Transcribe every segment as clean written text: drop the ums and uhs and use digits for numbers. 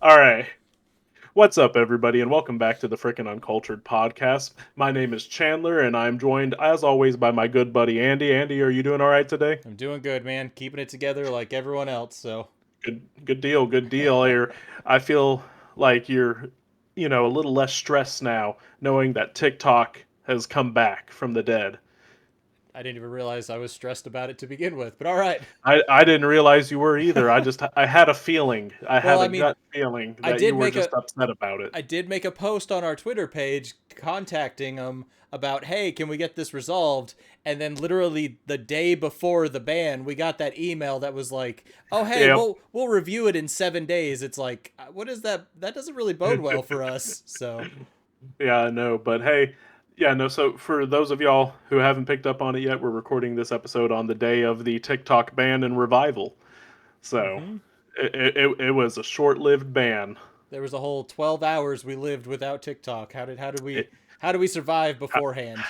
All right. What's up, everybody, and welcome back to the Freakin Uncultured Podcast. My name is Chandler, and I'm joined, as always, by my good buddy Andy. Andy, are you doing all right today? I'm doing good, man. Keeping it together like everyone else. So, Good deal, good deal. I feel like you're a little less stressed now, knowing that TikTok has come back from the dead. I didn't even realize I was stressed about it to begin with. But all right. I didn't realize you were either. I had a feeling, I Well, had I a mean, gut feeling I that you did were make just a upset about it. I did make a post on our Twitter page contacting them about, "Hey, can we get this resolved?" And then literally the day before the ban, we got that email that was like, "Oh, hey, Yep. we'll review it in 7 days." It's like, what is that? That doesn't really bode well for us. So, Yeah, I know, but hey, yeah, no. So for those of y'all who haven't picked up on it yet, we're recording this episode on the day of the TikTok ban and revival. So mhm. it was a short-lived ban. There was a whole 12 hours we lived without TikTok. It, How did we survive how, beforehand?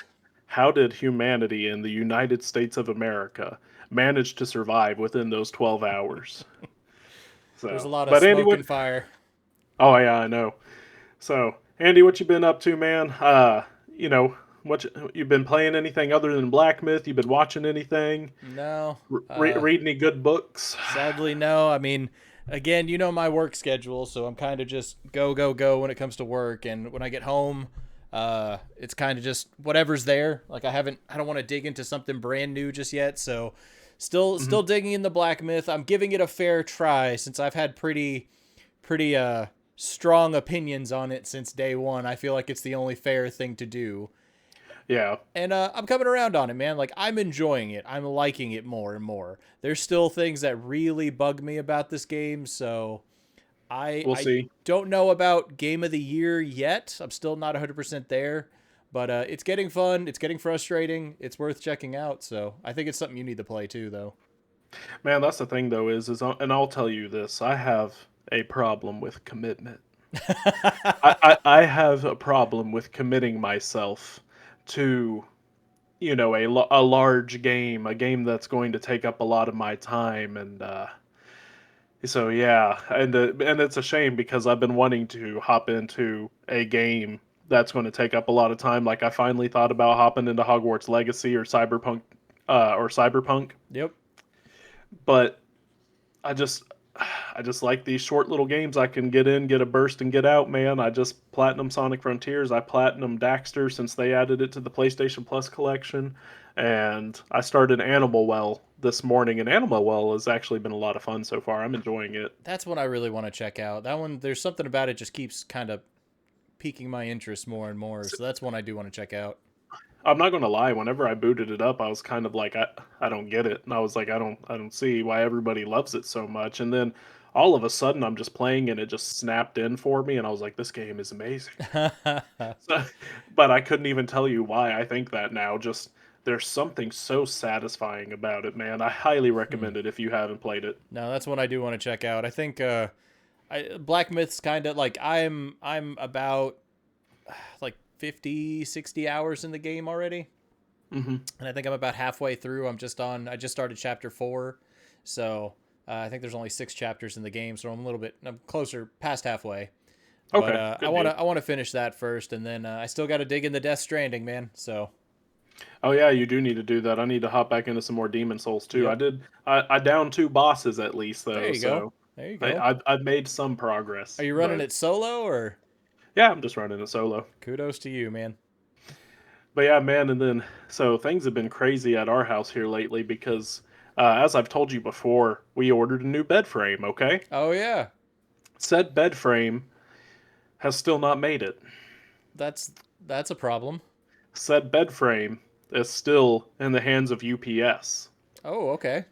how did humanity in the United States of America manage to survive within those 12 hours? There's a So, lot of but Andy, smoke what? and fire. Oh yeah, I know. So Andy, what you been up to, man? You've been playing anything other than Black Myth? You been watching anything? No. Read any good books? Sadly no. I mean, again, you know my work schedule, so I'm kind of just go go go when it comes to work, and when I get home, it's kind of just whatever's there. Like I don't want to dig into something brand new just yet, so Mhm. still digging in the Black Myth. I'm giving it a fair try since I've had pretty strong opinions on it since day one. I feel like it's the only fair thing to do. Yeah. And I'm coming around on it, man. Like, I'm enjoying it. I'm liking it more and more. There's still things that really bug me about this game, so We'll I see. don't know about game of the year yet. I'm still not 100% there, but it's getting fun. It's getting frustrating. It's worth checking out. So I think it's something you need to play too, though. Man, that's the thing though and I'll tell you this, I have a problem with commitment. I have a problem with committing myself to, a large game, a game that's going to take up a lot of my time and so yeah, and it's a shame because I've been wanting to hop into a game that's going to take up a lot of time. Like I finally thought about hopping into Hogwarts Legacy or Cyberpunk, Yep. but I just I just like these short little games I can get in, get a burst, and get out, man. I just platinum Sonic Frontiers. I platinum Daxter since they added it to the PlayStation Plus collection, and I started Animal Well this morning, and Animal Well has actually been a lot of fun so far. I'm enjoying it. That's one I really want to check out. That one, there's something about it just keeps kind of piquing my interest more and more. So that's one I do want to check out. I'm not gonna lie. Whenever I booted it up, I was kind of like, I don't get it, and I was like, I don't see why everybody loves it so much. And then all of a sudden, I'm just playing, and it just snapped in for me, and I was like, this game is amazing. So, but I couldn't even tell you why I think that now. Just there's something so satisfying about it, man. I highly Hmm. recommend it if you haven't played it. No, that's one I do want to check out. I think Black Myth's kind of like I'm about like 50, 60 hours in the game already. Hmm. And I think I'm about halfway through. I just started chapter 4. So, I think there's only 6 chapters in the game, so I'm closer past halfway. But Okay, good deal. I want to finish that first, and then I still got to dig in the Death Stranding, man. So, Oh yeah, you do need to do that. I need to hop back into some more Demon Souls too. I yep. did. I downed two bosses at least There though, you go. so There you go. I've made some Are progress. you running But it solo or yeah, I'm just running it solo. kudos to you, man? But yeah, man, and then so things have been crazy at our house here lately because, as I've told you before, we ordered a new bed frame. Okay, Oh yeah. said bed frame has still not made it. That's that's a problem. Said bed frame is still in the hands of UPS, Oh, okay.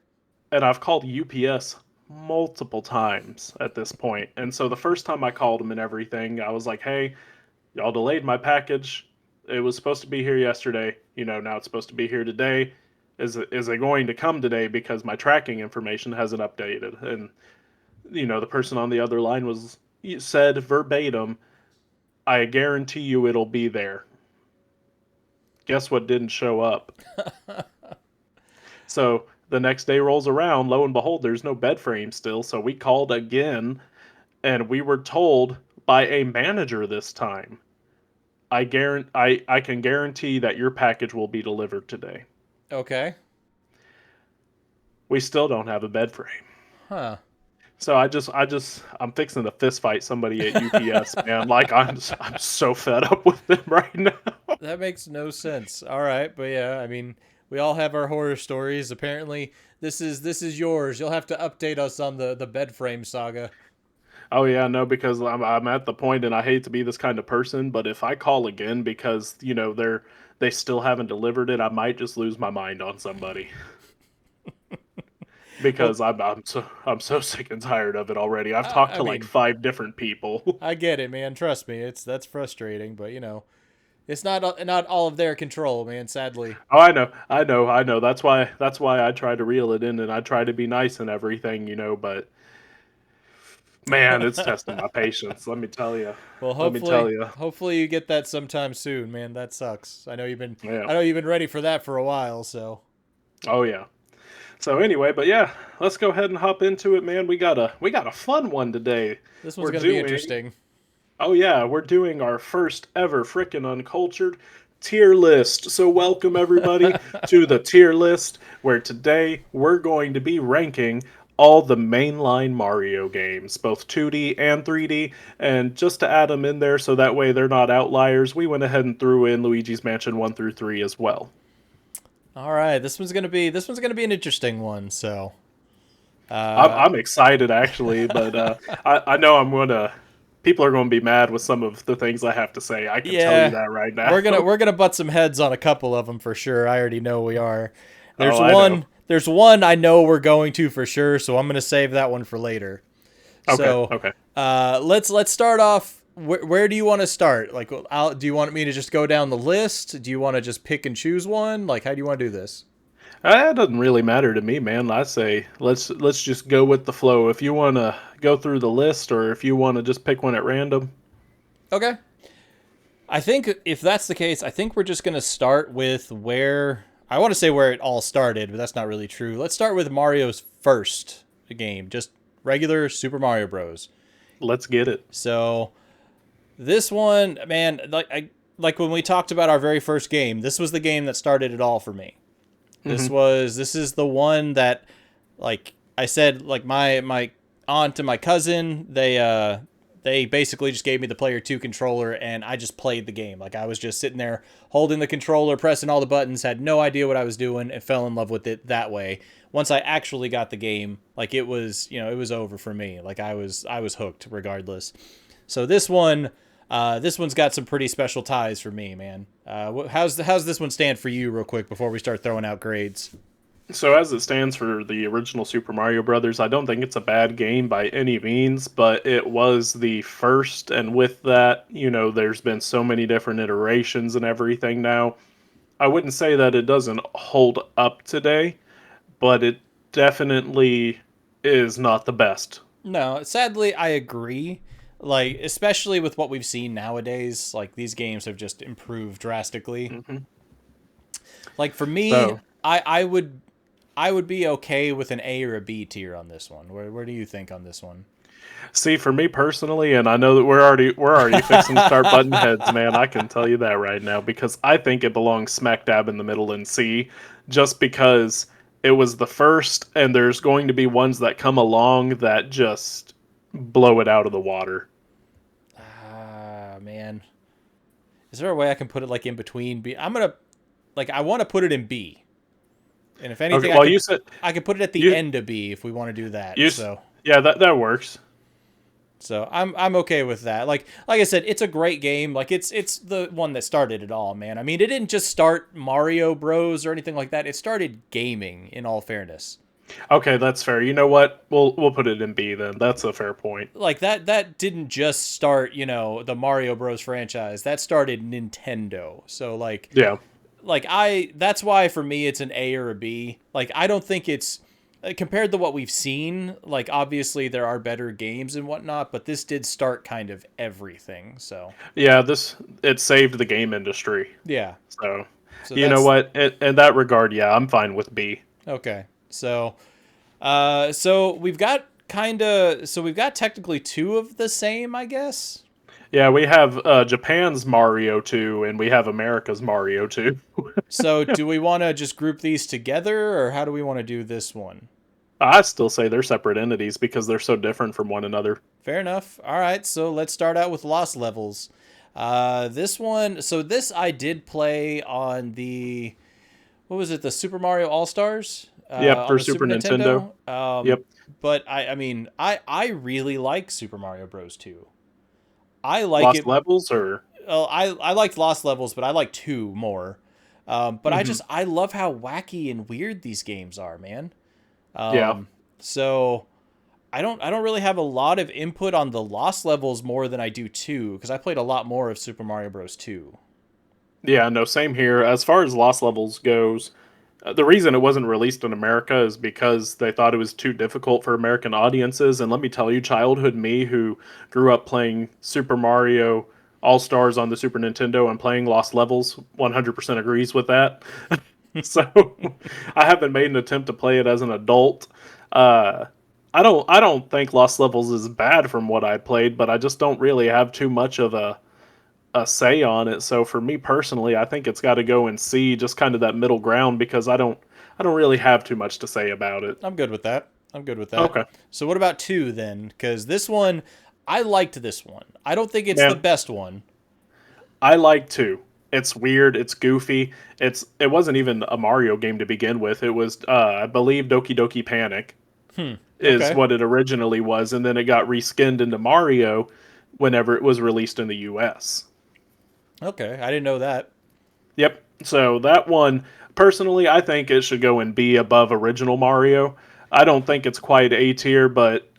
and I've called UPS multiple times at this point. And so the first time I called them and everything, I was like, "Hey, y'all delayed my package. It was supposed to be here yesterday. Now it's supposed to be here today. Is it going to come today because my tracking information hasn't updated?" And the person on the other line was said verbatim, "I guarantee you it'll be there." Guess what didn't show up? So the next day rolls around, lo and behold, there's no bed frame still. So we called again, and we were told by a manager this time, I can guarantee that your package will be delivered today. Okay. We still don't have a bed frame. Huh. So I'm fixing to fist fight somebody at UPS, man. Like I'm so fed up with them right now. That makes no sense. All right, but yeah, I mean, we all have our horror stories. Apparently, this is yours. You'll have to update us on the bed frame saga. Oh yeah, no, because I'm at the point, and I hate to be this kind of person, but if I call again because they still haven't delivered it, I might just lose my mind on somebody. Well, Because I'm so sick and tired of it already. I've I, talked I to like mean, 5 different people. I get it, man. Trust me, that's frustrating, but it's not all of their control, man. Sadly. Oh, I know. That's why I try to reel it in and I try to be nice and everything. But man, it's testing my patience. Let me tell you. Well, Let me tell you. hopefully you get that sometime soon, man. That sucks. Yeah. I know you've been ready for that for a while, so. Oh yeah. So anyway, but yeah, let's go ahead and hop into it, man. We got a fun one today. This one's We're gonna be doing interesting. Oh yeah, we're doing our first ever Frickin' Uncultured tier list. So welcome everybody to the tier list, where today we're going to be ranking all the mainline Mario games, both 2D and 3D, and just to add them in there so that way they're not outliers, we went ahead and threw in Luigi's Mansion 1 through 3 as well. All right, this one's gonna be an interesting one. So, I'm, uh, I'm excited actually, but I know people are going to be mad with some of the things I have to say. I can tell you yeah, that right now. we're gonna butt some heads on a couple of them for sure. I already know we are. There's Oh, I know. one. There's one I know we're going to for sure. So I'm gonna save that one for later. Okay, So, okay. let's start off. Where do you want to start? Like, do you want me to just go down the list? Do you want to just pick and choose one? Like, how do you want to do this? It doesn't really matter to me, man. I say let's just go with the flow. If you want to go through the list, or if you want to just pick one at random. Okay. I think if that's the case, I think we're just gonna start with where I want to say where it all started, but that's not really true. Let's start with Mario's first game, just regular Super Mario Bros. Let's get it. So this one, man, like when we talked about our very first game, this was the game that started it all for me. Hmm. This is the one that, like I said, like my aunt and my cousin, they basically just gave me the player 2 controller and I just played the game. Like I was just sitting there holding the controller, pressing all the buttons, had no idea what I was doing, and fell in love with it that way. Once I actually got the game, like it was over for me. Like I was hooked regardless. So this one's got some pretty special ties for me, man. How's this one stand for you, real quick, before we start throwing out grades? So as it stands for the original Super Mario Brothers, I don't think it's a bad game by any means, but it was the first, and with that, there's been so many different iterations and everything now. I wouldn't say that it doesn't hold up today, but it definitely is not the best. No, sadly, I agree. Like, especially with what we've seen nowadays, like these games have just improved drastically. Hmm. Like for me, So, I would be okay with an A or a B tier on this one. Where do you think on this one? see, for me personally, and I know that we're already fixing to start button heads, man. I can tell you that right now because I think it belongs smack dab in the middle in C, just because it was the first, and there's going to be ones that come along that just blow it out of the water. Ah, man. Is there a way I can put it like in between B? I want to put it in B. And if Okay, anything, well, you said I could put it at the you end of B if we want to do that. you s- yeah, that works. So I'm okay with that. Like I said, it's a great game. Like it's the one that started it all, man. I mean, it didn't just start Mario Bros or anything like that. It started gaming, in all fairness. Okay, that's fair. You know what? We'll put it in B then. That's a fair point. Like that didn't just start, the Mario Bros franchise. That started Nintendo. So Yeah. that's why for me it's an A or a B. Like I don't think it's compared to what we've seen, like obviously there are better games and whatnot, but this did start kind of everything. So Yeah, it saved the game industry. yeah. So, So you know that's what? In that regard, yeah, I'm fine with B. okay. So we've got kind of, so we've got technically two of the same, I guess. Yeah, we have Japan's Mario 2 and we have America's Mario 2. So do we want to just group these together, or how do we want to do this one? I still say they're separate entities because they're so different from one another. Fair enough. All right, so let's start out with Lost Levels. This one, so this I did play on the, what was it, the Super Mario All Stars? Yep, On for the Super Nintendo. Yep. But I really like Super Mario Bros. 2. I like Lost it. Levels or Well, I liked Lost Levels, but I like 2 more. But I love how wacky and weird these games are, man. yeah. So I don't really have a lot of input on the Lost Levels more than I do 2, because I played a lot more of Super Mario Bros. 2. Yeah, no, same here. As far as Lost Levels goes, the reason it wasn't released in America is because they thought it was too difficult for American audiences. And let me tell you, childhood me, who grew up playing Super Mario All Stars on the Super Nintendo and playing Lost Levels, 100% agrees with that. So I haven't made an attempt to play it as an adult. Uh, I don't think Lost Levels is bad from what I played, but I just don't really have too much of a say on it. So for me personally, I think it's got to go in C, just kind of that middle ground because I don't really have too much to say about it. I'm good with that. Okay. So what about 2 then? Because this one, I liked this one. I don't think it's the Man, best one. I like 2. It's weird, it's goofy. It wasn't even a Mario game to begin with. It was I believe Doki Doki Panic is Okay. what it originally was, and then it got reskinned into Mario whenever it was released in the US. Okay. I didn't know that. Yep. So that one, personally, I think it should go in B above original Mario. I don't think it's quite A tier, but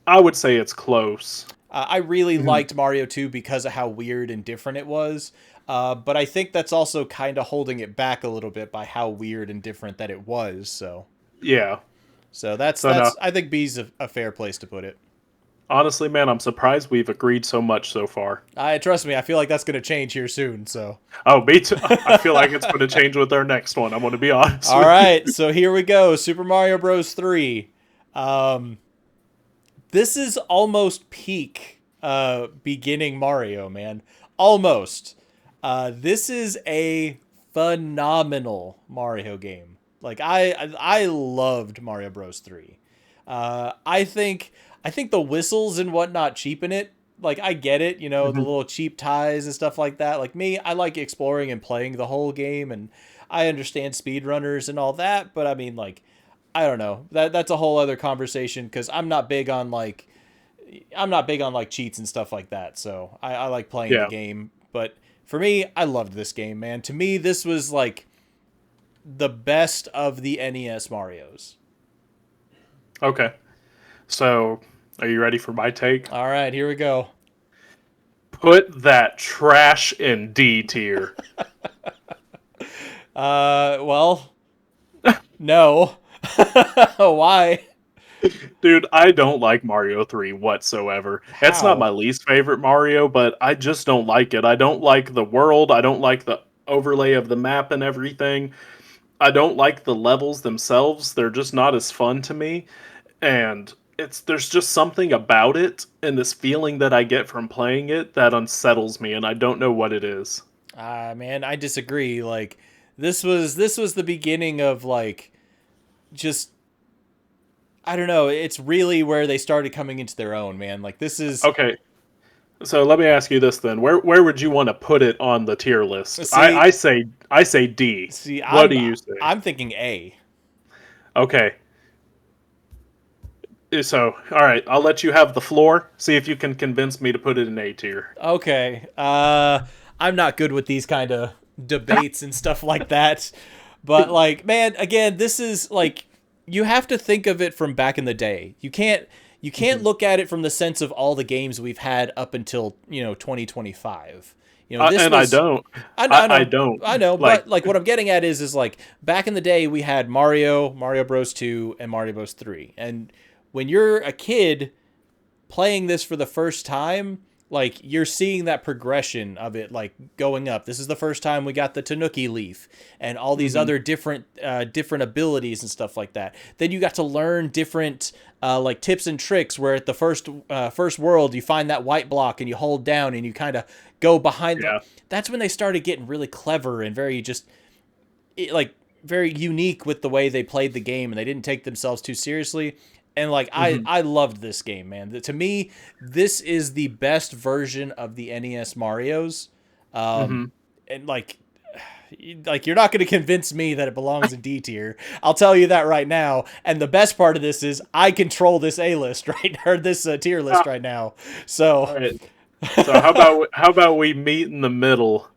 I would say it's close. I really Mhm. liked Mario 2 because of how weird and different it was. But I think that's also kind of holding it back a little bit by how weird and different that it was. Yeah. So that's So no, that's I think B's a fair place to put it. honestly, man, I'm surprised we've agreed so much so far. I trust me, I feel like that's going to change here soon. So, Oh, me too. I feel like it's going to change with our next one. I'm going to be honest all with you. right, so here we go. Super Mario Bros. 3. Um, this is almost peak beginning Mario, man. Almost. This is a phenomenal Mario game. Like I loved Mario Bros. 3. I think the whistles and whatnot cheapen it. Like I get it, the Mhm. little cheap ties and stuff like that. Like me, I like exploring and playing the whole game, and I understand speedrunners and all that. But I mean, like, I don't know. That's a whole other conversation because I'm not big on like cheats and stuff like that. So I like playing the Yeah. game. But for me, I loved this game, man. To me, this was like the best of the NES Marios. Okay. So, are you ready for my take? All right, here we go. Put that trash in D tier. Well, no. Why? Dude, I don't like Mario 3 whatsoever. It's not How? my least favorite Mario, but I just don't like it. I don't like the world. I don't like the overlay of the map and everything. I don't like the levels themselves. They're just not as fun to me. And there's just something about it and this feeling that I get from playing it that unsettles me and I don't know what it is. Man, I disagree. Like this was the beginning of like just I don't know. It's really where they started coming into their own, man. Like this is Okay, so let me ask you this then. Where would you want to put it on the tier list? see I say D. see What I'm do you say? I'm thinking A. Okay. So, all right, I'll let you have the floor. See if you can convince me to put it in A tier. Okay. I'm not good with these kind of debates and stuff like that. But like, man, again, this is like you have to think of it from back in the day. You can't Mhm. look at it from the sense of all the games we've had up until, 2025. This And I was don't. I know, I, I I know, don't I know, like. but like what I'm getting at is like back in the day we had Mario Bros. 2, and Mario Bros. 3, and when you're a kid playing this for the first time, like you're seeing that progression of it, like going up. This is the first time we got the Tanuki leaf and all these other different abilities and stuff like that. Then you got to learn different like tips and tricks, where at the first world you find that white block and you hold down and you kind of go behind them. That's when they started getting really clever and very just like very unique with the way they played the game, and they didn't take themselves too seriously. And like I loved this game, man. To me, this is the best version of the NES Marios. And like you're not going to convince me that it belongs in D tier. I'll tell you that right now. And the best part of this is I control this A list right, or this tier list right now. So, all right. So how about we meet in the middle,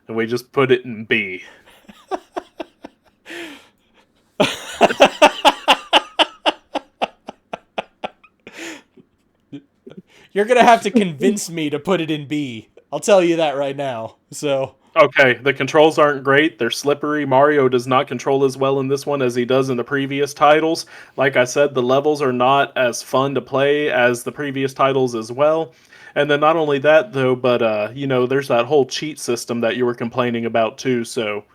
and we just put it in B. You're going to have to convince me to put it in B. I'll tell you that right now. So, okay, the controls aren't great. They're slippery. Mario does not control as well in this one as he does in the previous titles. Like I said, the levels are not as fun to play as the previous titles as well. And then not only that, though, but, you know, there's that whole cheat system that you were complaining about, too, so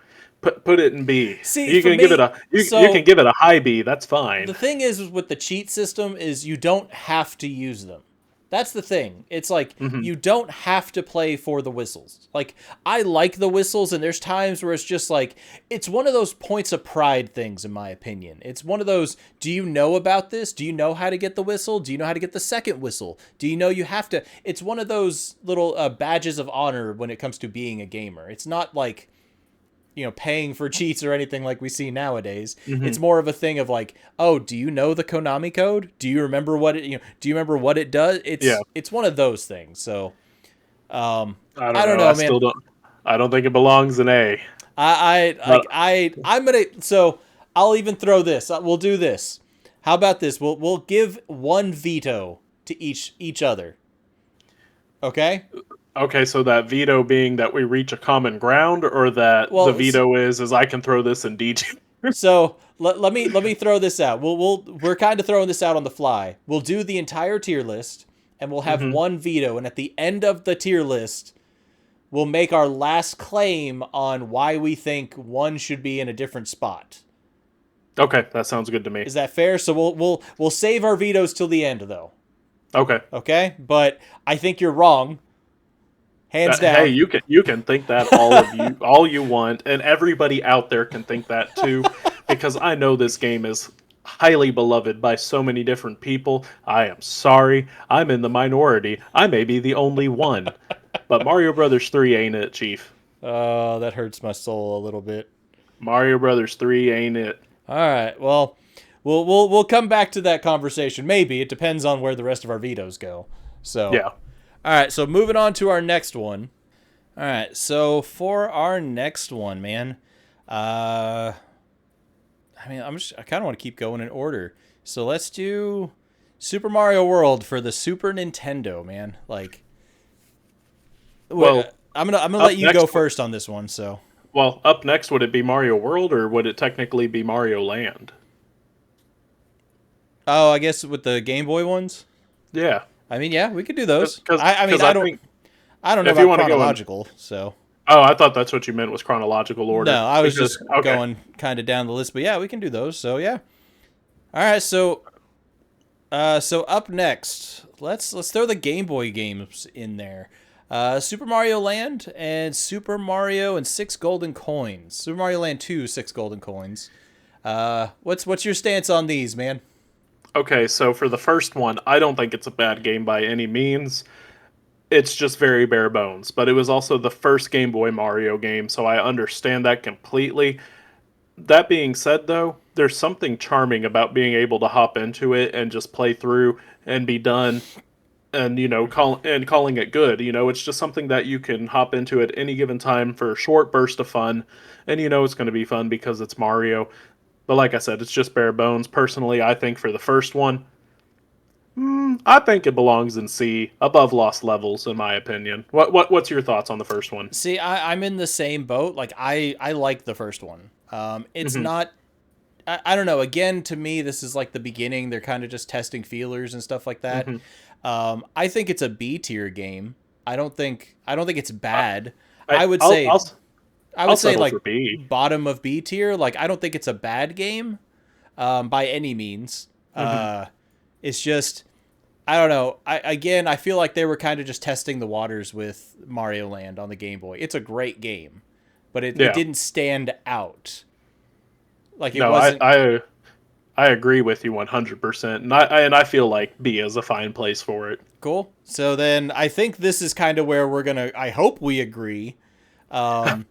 put it in B. See, you can give it a you can give it a high B. That's fine. The thing is with the cheat system is you don't have to use them. That's the thing. It's like you don't have to play for the whistles. Like, I like the whistles, and there's times where it's just like, it's one of those points of pride things, in my opinion. It's one of those, do you know about this? Do you know how to get the whistle? Do you know how to get the second whistle? Do you know you have to? It's one of those little badges of honor when it comes to being a gamer. It's not like, you know, paying for cheats or anything like we see nowadays. It's more of a thing of like, oh, do you know the Konami code? Do you remember what it, do you remember what it does? It's one of those things. So, I don't know, man. I don't think it belongs in A. I'm gonna. So I'll even throw this. We'll do this. How about this? We'll give one veto to each other. Okay. Okay, so that veto being that we reach a common ground, or that the veto is I can throw this in D tier. So let me throw this out. We're kind of throwing this out on the fly. We'll do the entire tier list, and we'll have one veto. And at the end of the tier list, we'll make our last claim on why we think one should be in a different spot. Okay, that sounds good to me. Is that fair? So we'll save our vetoes till the end, though. Okay. Okay, but I think you're wrong. Hands down. Hey, you can think that all you want, and everybody out there can think that too, because I know this game is highly beloved by so many different people. I am sorry, I'm in the minority. I may be the only one, but Mario Brothers 3 ain't it, Chief. Oh, that hurts my soul a little bit. Mario Brothers 3 ain't it. All right, well, we'll come back to that conversation. Maybe it depends on where the rest of our vetoes go. So yeah. All right, so moving on to our next one. All right, so for our next one, man, I kind of want to keep going in order. So let's do Super Mario World for the Super Nintendo, man. Like, well, I'm gonna let you go first on this one. So, well, up next, would it be Mario World, or would it technically be Mario Land? Oh, I guess with the Game Boy ones. Yeah. I mean, yeah, we could do those. I don't know about chronological, so. Oh, I thought that's what you meant was chronological order. No, I was just going kind of down the list, but yeah, we can do those. So yeah. All right, so up next, let's throw the Game Boy games in there. Super Mario Land and Super Mario and 6 Golden Coins. Super Mario Land 2, 6 Golden Coins. What's your stance on these, man? Okay, so for the first one, I don't think it's a bad game by any means. It's just very bare bones. But it was also the first Game Boy Mario game, so I understand that completely. That being said, though, there's something charming about being able to hop into it and just play through and be done and, calling it good. It's just something that you can hop into at any given time for a short burst of fun. And it's going to be fun because it's Mario. But like I said, it's just bare bones. Personally, I think for the first one, I think it belongs in C, above Lost Levels, in my opinion. What's your thoughts on the first one? See, I'm in the same boat. Like, I like the first one. It's not I don't know. Again, to me, this is like the beginning. They're kind of just testing feelers and stuff like that. Hmm. I think it's a B tier game. I don't think it's I, bad. I I would I'll say I'll I I'll would say settle for like B. bottom of B tier. Like I don't think it's a bad game, by any means. Hmm. It's just I don't know. I feel like they were kind of just testing the waters with Mario Land on the Game Boy. It's a great game, but it Yeah. didn't stand out. Like it No, wasn't I agree with you 100%, and I feel like B is a fine place for it. cool. So then I think this is kind of where we're gonna. I hope we agree. Um,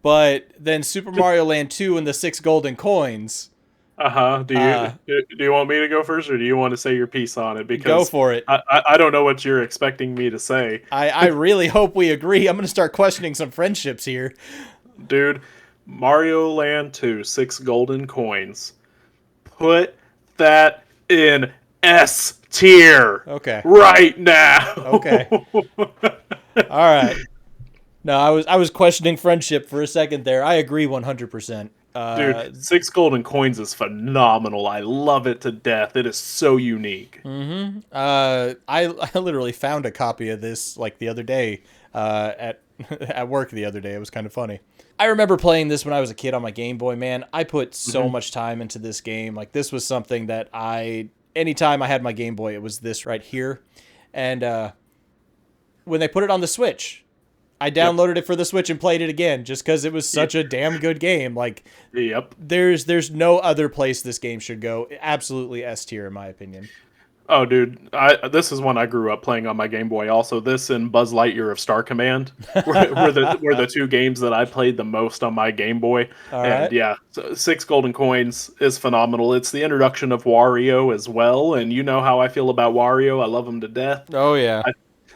but then Super Mario Land 2 and the 6 golden coins. Uh-huh. Uh, Do you want me to go first, or do you want to say your piece on it? Go Because for it. I don't know what you're expecting me to say, I really hope we agree. I'm gonna start questioning some friendships here. dude. Mario Land 2, 6 golden coins. Put that in S tier Okay. right now. Okay. All right. No, I was questioning friendship for a second there. I agree 100%. Dude, 6 golden coins is phenomenal. I love it to death. It is so unique. I literally found a copy of this like the other day, at at work the other day. It was kind of funny. I remember playing this when I was a kid on my Game Boy. Man, I put so Mhm. much time into this game. Like this was something that anytime I had my Game Boy, it was this right here. And when they put it on the Switch, I Yep. downloaded it for the Switch and played it again just because it was such a damn good game. Like Yep. there's no other place this game should go. Absolutely S tier in my opinion. Oh, dude, this is one I grew up playing on my Game Boy. Also, this and Buzz Lightyear of Star Command were the two games that I played the most on my Game Boy. All And right. yeah, 6 golden coins is phenomenal. It's the introduction of Wario as well, and you know how I feel about Wario. I love him to death. Oh yeah.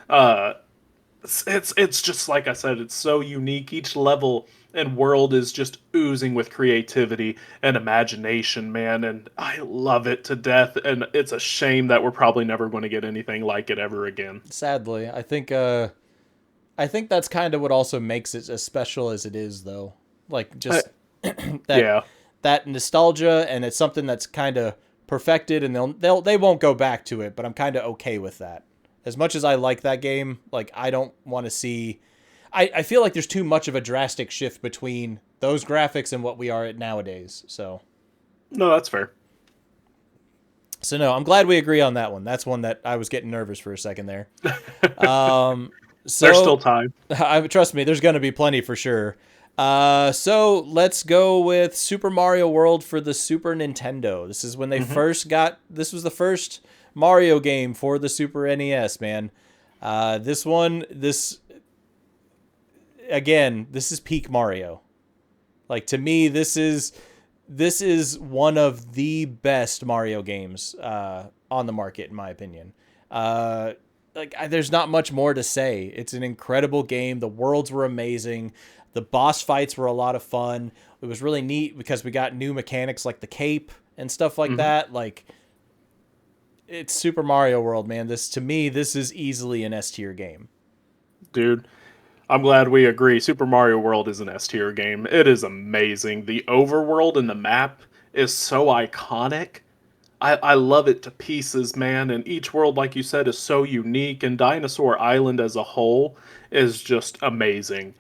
Uh, it's just like I said, it's so unique. Each level and world is just oozing with creativity and imagination, man, and I love it to death. And it's a shame that we're probably never going to get anything like it ever again. Sadly, I think that's kind of what also makes it as special as it is, though. Like Uh, just that yeah, that nostalgia, and it's something that's kind of perfected, and they won't go back to it. But I'm kind of okay with that. As much as I like that game, like I don't want to see. I feel like there's too much of a drastic shift between those graphics and what we are at nowadays. no, that's fair. So no, I'm glad we agree on that one. That's one that I was getting nervous for a second there. Um, There's still so time. trust me, there's gonna be plenty for sure. So let's go with Super Mario World for the Super Nintendo. This is when they Hmm. first got. This was the first Mario game for the Super NES, man. This again, this is peak Mario. Like to me, this is one of the best Mario games on the market, in my opinion. There's not much more to say. It's an incredible game. The worlds were amazing. The boss fights were a lot of fun. It was really neat because we got new mechanics like the cape and stuff like Hmm. that. Like it's Super Mario World, man. This is easily an S tier game. Dude, I'm glad we agree. Super Mario World is an S tier game. It is amazing. The overworld and the map is so iconic. I love it to pieces, man. And each world, like you said, is so unique. And Dinosaur Island as a whole is just amazing.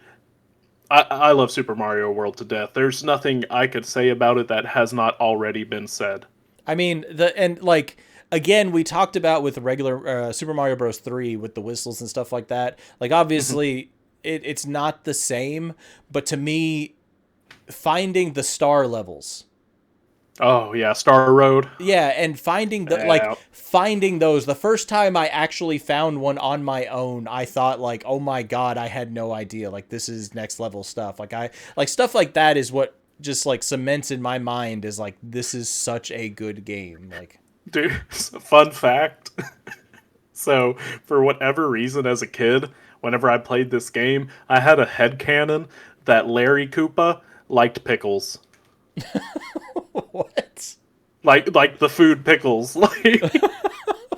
I love Super Mario World to death. There's nothing I could say about it that has not already been said. I mean, like again, we talked about with the regular Super Mario Bros. 3 with the whistles and stuff like that. Like Mhm. obviously, it's not the same, but to me, finding the star levels, Oh yeah, Star Road. yeah, and Yeah. finding those. The first time I actually found one on my own, I thought like, oh my god, I had no idea. Like this is next level stuff. Like stuff like that is what just like cements in my mind is like this is such a good game. Like. Dude, fun fact. So, for whatever reason as a kid, whenever I played this game, I had a headcanon that Larry Koopa liked pickles. What? Like the food pickles. Like,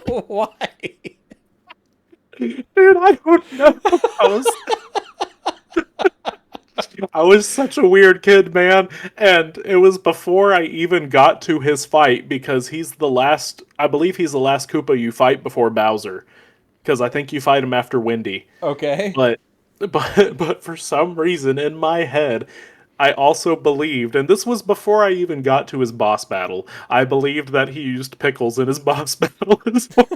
Why? dude, I don't know. I was I was such a weird kid, man. And it was before I even got to his fight because he's the last, I believe he's the last Koopa you fight before Bowser. Because I think you fight him after Windy. Okay. But, but for some reason in my head, I also believed, and this was before I even got to his boss battle, I believed that he used pickles in his boss battle as well.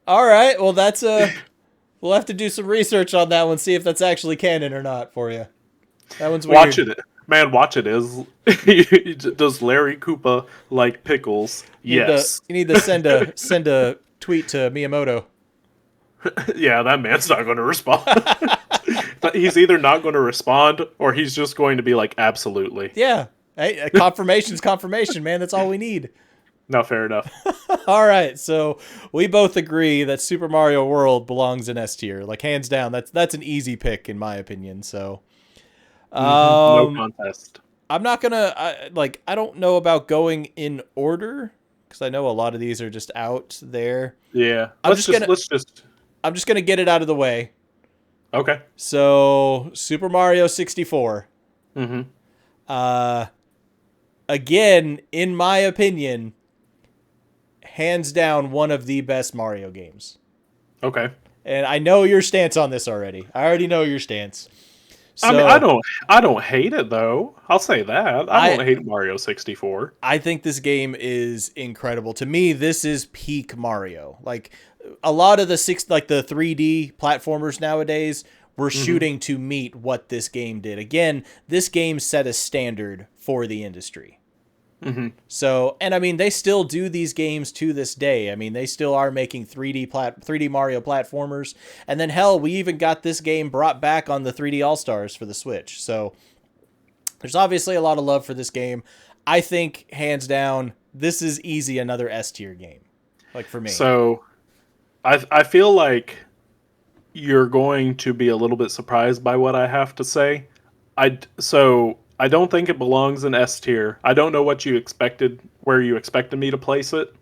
All right. Well, that's we'll have to do some research on that one, see if that's actually canon or not for you. That one's weird. Watch it. Man, watch it. Does Larry Koopa like pickles? Yes. You need to send a tweet to Miyamoto. Yeah, that man's not going to respond. He's either not going to respond or he's just going to be like, absolutely. Yeah. Hey, confirmation's confirmation, man. That's all we need. No, fair enough. All right, so we both agree that Super Mario World belongs in S tier, like hands down. That's an easy pick in my opinion. So, No contest. I'm not gonna I don't know about going in order because I know a lot of these are just out there. Yeah, I'm just gonna get it out of the way. Okay. So Super Mario 64. Mm-hmm. Again, in my opinion, hands down one of the best Mario games. Okay. And I know your stance on this already. I already know your stance. So, I mean, I don't hate it though. I'll say that. I don't hate Mario 64. I think this game is incredible. To me, this is peak Mario. Like a lot of the 3D platformers nowadays were shooting to meet what this game did. Again, this game set a standard for the industry. Mm-hmm. So, and I mean, they still do these games to this day. I mean, they still are making 3D Mario platformers. And then hell, we even got this game brought back on the 3D All-Stars for the Switch. So there's obviously a lot of love for this game. I think hands down, this is easy another S tier game. Like for me. So I feel like you're going to be a little bit surprised by what I have to say. I don't think it belongs in S tier. I don't know what you expected, where you expected me to place it,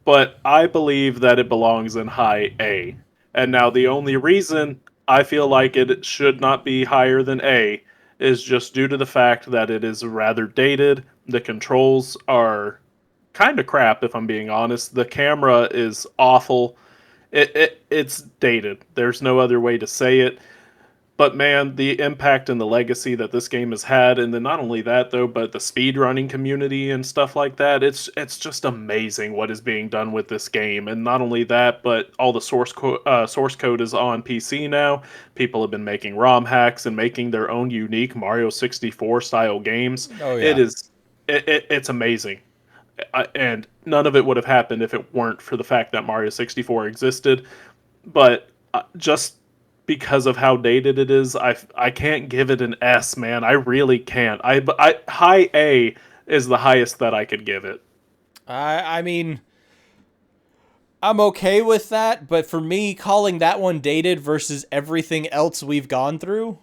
but I believe that it belongs in high A. And now the only reason I feel like it should not be higher than A is just due to the fact that it is rather dated. The controls are kind of crap, if I'm being honest. The camera is awful. It's dated. There's no other way to say it. But man, the impact and the legacy that this game has had, and then not only that though, but the speedrunning community and stuff like that, it's just amazing what is being done with this game. And not only that, but all the source code is on PC now. People have been making ROM hacks and making their own unique Mario 64 style games. Oh yeah. It's amazing. And none of it would have happened if it weren't for the fact that Mario 64 existed. But just because of how dated it is, I can't give it an S, man. I really can't. High A is the highest that I could give it. I mean, I'm okay with that, but for me, calling that one dated versus everything else we've gone through,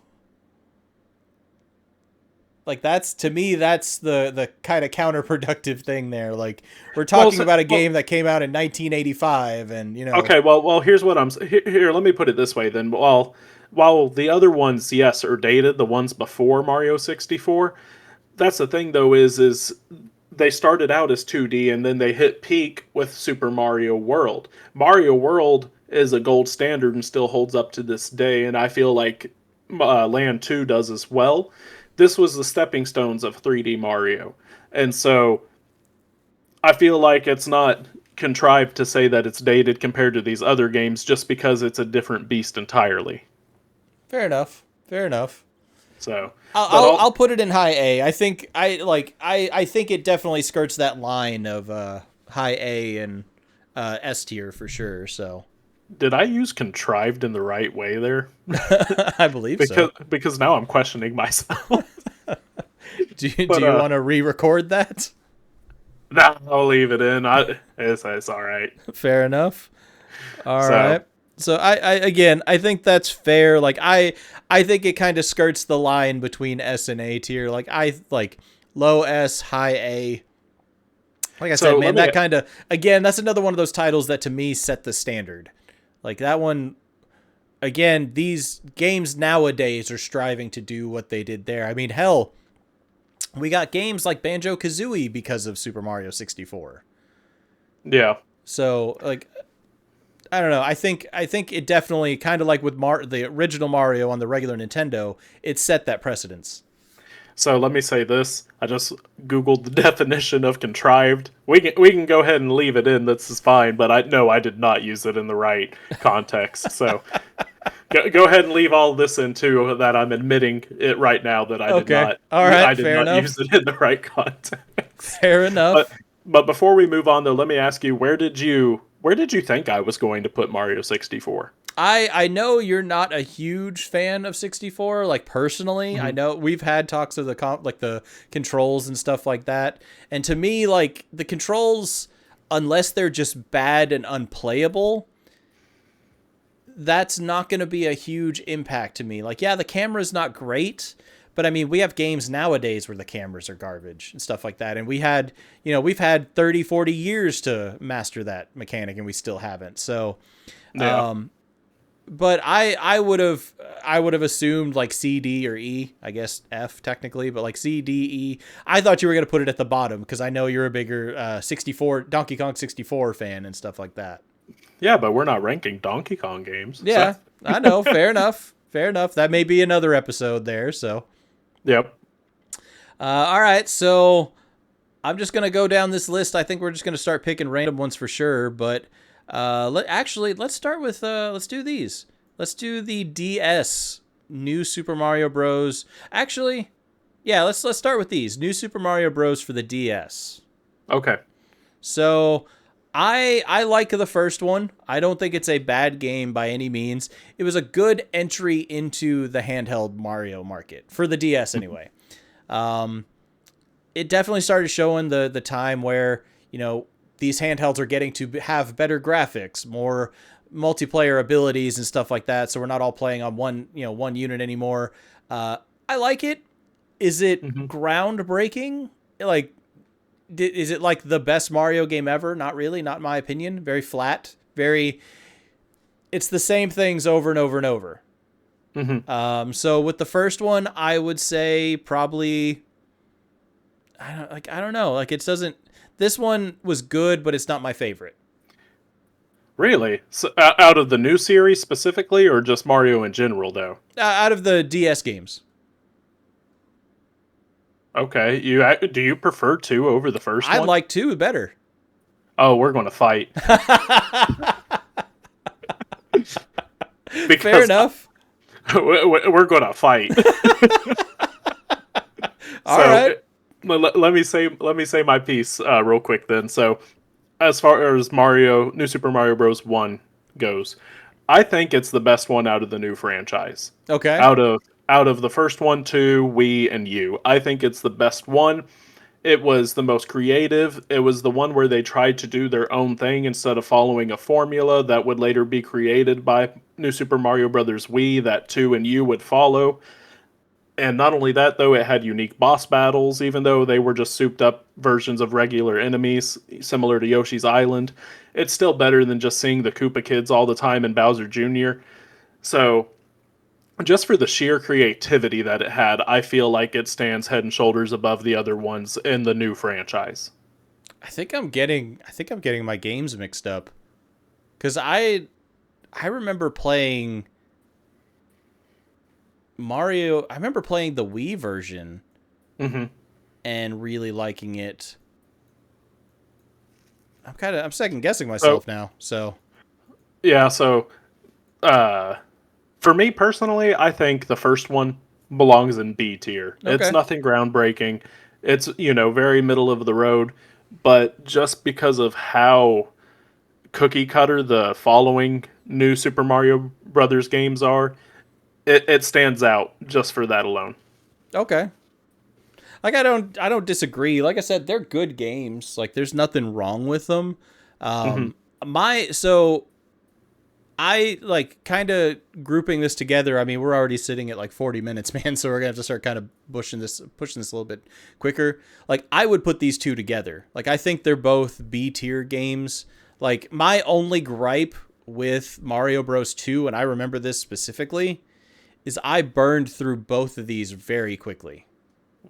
like to me, that's the kind of counterproductive thing there. Like we're talking about a game that came out in 1985, and you know. Okay, well, here's what here. Let me put it this way then. While the other ones, yes, are dated, the ones before Mario 64, that's the thing though is they started out as 2D and then they hit peak with Super Mario World. Mario World is a gold standard and still holds up to this day, and I feel like Land 2 does as well. This was the stepping stones of 3D Mario. And so I feel like it's not contrived to say that it's dated compared to these other games just because it's a different beast entirely. Fair enough. So I'll put it in high A. I think I think it definitely skirts that line of high A and S tier for sure. So did I use contrived in the right way there? I believe so. Because now I'm questioning myself. Do you want to re-record that? Nah, I'll leave it in. It's all right. Fair enough. All right. So I think that's fair. Like I think it kind of skirts the line between S and A tier. Like low S, high A. Like I said, man, that kind of, again, that's another one of those titles that to me set the standard. Like that one. again, these games nowadays are striving to do what they did there. I mean, hell, we got games like Banjo-Kazooie because of Super Mario 64. Yeah. So, like, I don't know. I think it definitely, kind of like with the original Mario on the regular Nintendo, it set that precedence. So let me say this. I just Googled the definition of contrived. We can go ahead and leave it in. This is fine, but I did not use it in the right context. So go ahead and leave all this in too, that I'm admitting it right now that I did not. All right, I did fair not enough. use it in the right context. Fair enough. But before we move on though, let me ask you, where did you think I was going to put Mario 64? I know you're not a huge fan of 64, like personally. I know we've had talks of the controls and stuff like that. And to me, like the controls, unless they're just bad and unplayable, that's not going to be a huge impact to me. Like, yeah, the camera's not great, but I mean, we have games nowadays where the cameras are garbage and stuff like that. And we've had 30, 40 years to master that mechanic and we still haven't. So, Yeah. but I would have assumed like C, D, or E, I guess F technically, but like C, D, E. I thought you were going to put it at the bottom because I know you're a bigger 64 Donkey Kong 64 fan and stuff like that. Yeah, but we're not ranking Donkey Kong games. Yeah, So. I know. Fair enough. Fair enough. That may be another episode there. So, Yep. all right. So I'm just going to go down this list. I think we're just going to start picking random ones for sure. But let's start with let's do these. Let's do the DS New Super Mario Bros. Actually, yeah, let's start with these New Super Mario Bros. For the DS. Okay. So I like the first one. I don't think it's a bad game by any means. It was a good entry into the handheld Mario market for the DS anyway. It definitely started showing the time where, these handhelds are getting to have better graphics, more multiplayer abilities and stuff like that. So we're not all playing on one unit anymore. I like it. Is it groundbreaking? Like, is it like the best Mario game ever? Not really. Not in my opinion. Very flat. It's the same things over and over and over. So with the first one, I would say probably, I don't know. Like this one was good, but it's not my favorite. Really? So, out of the new series specifically, or just Mario in general, though? Out of the DS games. Okay. Do you prefer 2 over the first one? I like 2 better. Oh, we're going to fight. Fair enough. We're going to fight. All right. Let me say my piece real quick then. So, as far as New Super Mario Bros. 1 goes, I think it's the best one out of the new franchise. Okay. Out of the first one, 2, Wii, and U, I think it's the best one. It was the most creative. It was the one where they tried to do their own thing instead of following a formula that would later be created by New Super Mario Bros. Wii that 2 and U would follow. And not only that, though, it had unique boss battles, even though they were just souped-up versions of regular enemies, similar to Yoshi's Island. It's still better than just seeing the Koopa Kids all the time in Bowser Jr. So, just for the sheer creativity that it had, I feel like it stands head and shoulders above the other ones in the new franchise. I think I'm getting my games mixed up. Cuz I remember playing Mario. I remember playing the Wii version and really liking it. I'm second guessing myself now. So yeah, so for me personally, I think the first one belongs in B tier. Okay. It's nothing groundbreaking. It's, very middle of the road, but just because of how cookie cutter the following new Super Mario Brothers games are, it stands out just for that alone. Okay. Like I don't disagree. Like I said, they're good games. Like there's nothing wrong with them. I like kind of grouping this together. I mean, we're already sitting at like 40 minutes, man. So we're gonna have to start kind of pushing this a little bit quicker. Like I would put these 2 together. Like I think they're both B tier games. Like my only gripe with Mario Bros. 2, and I remember this specifically, is I burned through both of these very quickly.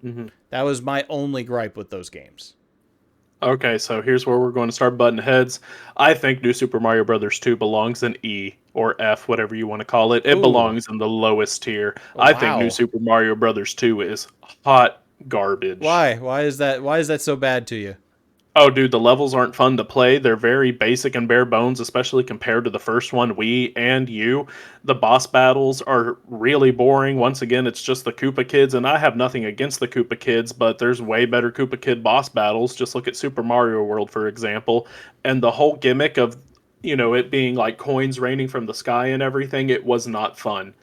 Mm-hmm. That was my only gripe with those games. Okay, so here's where we're going to start butting heads. I think New Super Mario Brothers 2 belongs in E or F, whatever you want to call it. It Ooh. belongs in the lowest tier. Oh, I think New wow. Super Mario Brothers 2 is hot garbage. Why? Why is that? Why is that so bad to you? Oh, dude, the levels aren't fun to play. They're very basic and bare bones, especially compared to the first one, Wii and U. The boss battles are really boring. Once again, it's just the Koopa Kids, and I have nothing against the Koopa Kids, but there's way better Koopa Kid boss battles. Just look at Super Mario World, for example. And the whole gimmick of, it being like coins raining from the sky and everything, it was not fun.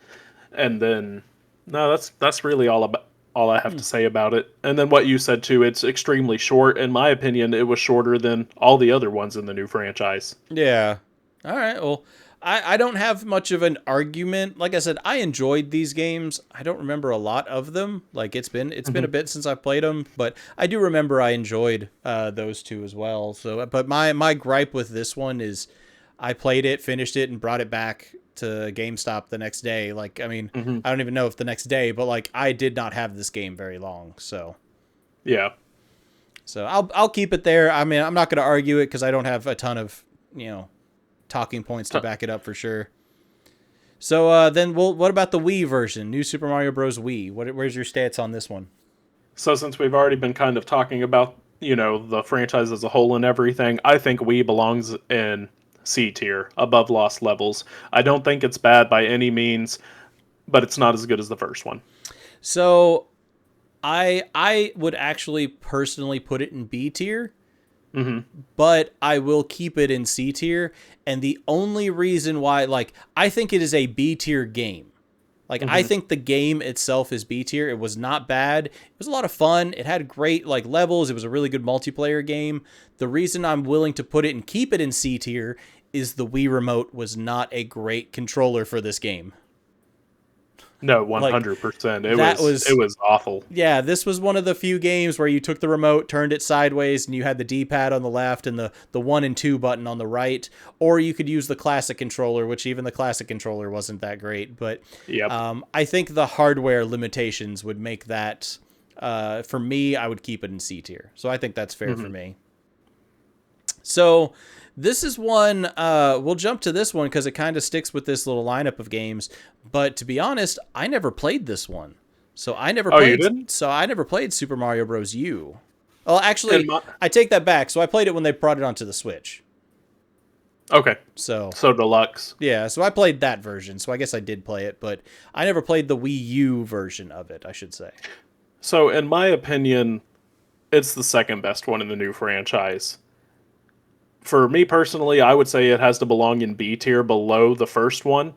And then, no, that's really all I have to say about it. And then what you said too, it's extremely short. In my opinion, it was shorter than all the other ones in the new franchise. Yeah. All right. Well, I don't have much of an argument. Like I said, I enjoyed these games. I don't remember a lot of them. Like it's been a bit since I played them, but I do remember I enjoyed those two as well. So, but my gripe with this one is I played it, finished it, and brought it back to GameStop the next day. Like, I mean, I don't even know if the next day, but like I did not have this game very long. So, Yeah. so I'll keep it there. I mean, I'm not going to argue it because I don't have a ton of, talking points to back it up for sure. So then what about the Wii version, New Super Mario Bros. Wii? Where's your stats on this one? So since we've already been kind of talking about, the franchise as a whole and everything, I think Wii belongs in C tier, above Lost Levels. I don't think it's bad by any means, but it's not as good as the first one. So I would actually personally put it in B tier. But I will keep it in C tier. And the only reason why, like, I think it is a B tier game. Like, I think the game itself is B tier. It was not bad. It was a lot of fun. It had great, like, levels. It was a really good multiplayer game. The reason I'm willing to put it and keep it in C tier is the Wii Remote was not a great controller for this game. No, Like, 100%. It was awful. Yeah, this was one of the few games where you took the remote, turned it sideways, and you had the D-pad on the left and the 1 and 2 button on the right. Or you could use the classic controller, which even the classic controller wasn't that great. But Yep. I think the hardware limitations would make that, for me, I would keep it in C tier. So I think that's fair for me. So this is one, we'll jump to this one because it kind of sticks with this little lineup of games. But to be honest, I never played this one. So I never played. You didn't? So I never played Super Mario Bros. U. Well, actually, And I take that back. So I played it when they brought it onto the Switch. Okay. So Deluxe. yeah, so I played that version. So I guess I did play it, but I never played the Wii U version of it, I should say. So in my opinion, it's the second best one in the new franchise. For me personally, I would say it has to belong in B tier below the first one.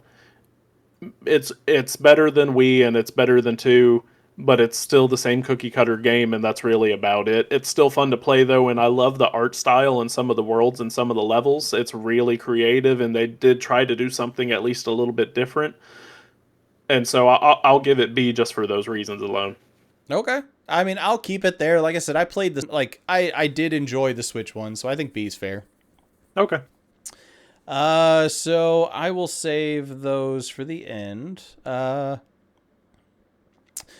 It's better than Wii and it's better than 2, but it's still the same cookie cutter game, and that's really about it. It's still fun to play though, and I love the art style and some of the worlds and some of the levels. It's really creative, and they did try to do something at least a little bit different. And so I'll give it B just for those reasons alone. Okay. I mean, I'll keep it there. Like I said, I played this, like, I did enjoy the Switch one, so I think B is fair. Okay. So I will save those for the end.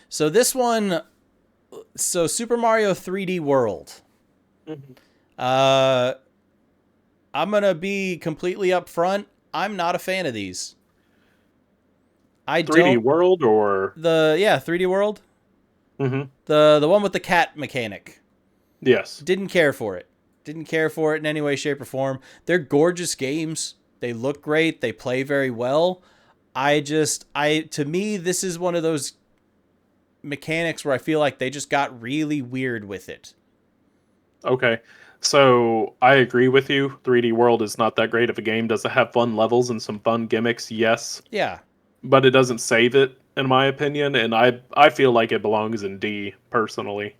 So this one, so Super Mario 3D World. I'm gonna be completely upfront. I'm not a fan of these. 3D World or 3D World. The one with the cat mechanic. Yes. Didn't care for it. Didn't care for it in any way, shape, or form. They're gorgeous games. They look great. They play very well. To me, this is one of those mechanics where I feel like they just got really weird with it. Okay. So I agree with you. 3D World is not that great of a game. Does it have fun levels and some fun gimmicks? Yes. Yeah. But it doesn't save it, in my opinion, and I feel like it belongs in D, personally.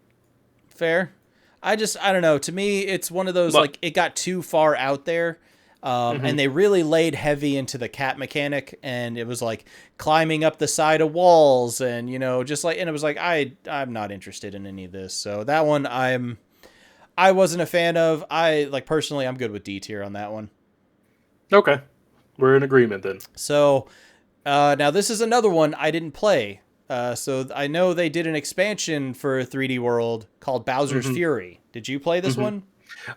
Fair. I don't know. To me, it's one of those, like, it got too far out there. And they really laid heavy into the cat mechanic, and it was like climbing up the side of walls and, just like, and it was like, I'm not interested in any of this. So that one I wasn't a fan of. Personally, I'm good with D tier on that one. Okay. We're in agreement then. So now this is another one I didn't play. So I know they did an expansion for 3D World called Bowser's Hmm. Fury. Did you play this Hmm. one?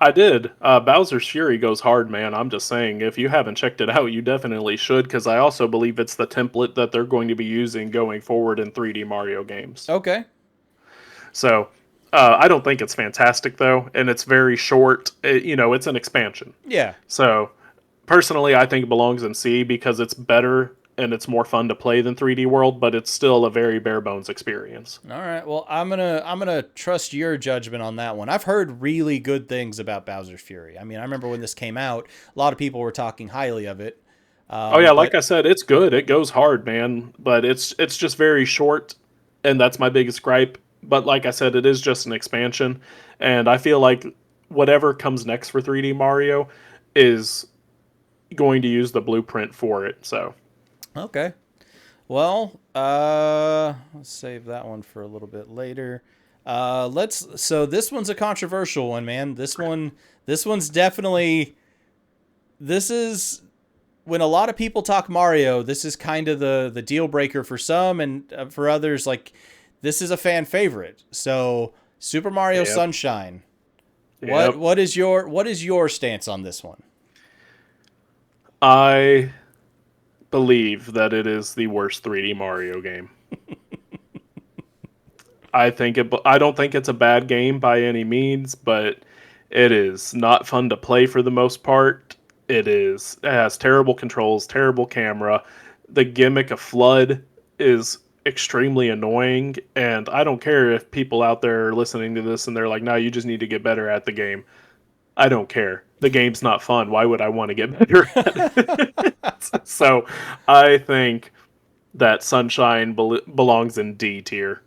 I did. Bowser's Fury goes hard, man. I'm just saying, if you haven't checked it out, you definitely should, because I also believe it's the template that they're going to be using going forward in 3D Mario games. Okay. So, I don't think it's fantastic, though, and it's very short. It's an expansion. Yeah. So, personally, I think it belongs in C because it's better and it's more fun to play than 3D World, but it's still a very bare bones experience. All right. Well, I'm gonna trust your judgment on that one. I've heard really good things about Bowser's Fury. I mean, I remember when this came out, a lot of people were talking highly of it. Oh yeah, like But I said, it's good. It goes hard, man. But it's just very short, and that's my biggest gripe. But like I said, it is just an expansion, and I feel like whatever comes next for 3D Mario is going to use the blueprint for it. So okay. Well, let's save that one for a little bit later. So this one's a controversial one, man. This one's definitely, this is when a lot of people talk Mario, this is kind of the deal breaker for some, and for others, like this is a fan favorite. So Super Mario yep, Sunshine. yep. What is your stance on this one? I believe that it is the worst 3D Mario game. I don't think it's a bad game by any means, but it is not fun to play for the most part. It has terrible controls, terrible camera. The gimmick of FLUDD is extremely annoying, and I don't care if people out there are listening to this and they're like, "No, you just need to get better at the game." I don't care. The game's not fun. Why would I want to get better at it? So, I think that Sunshine belongs in D tier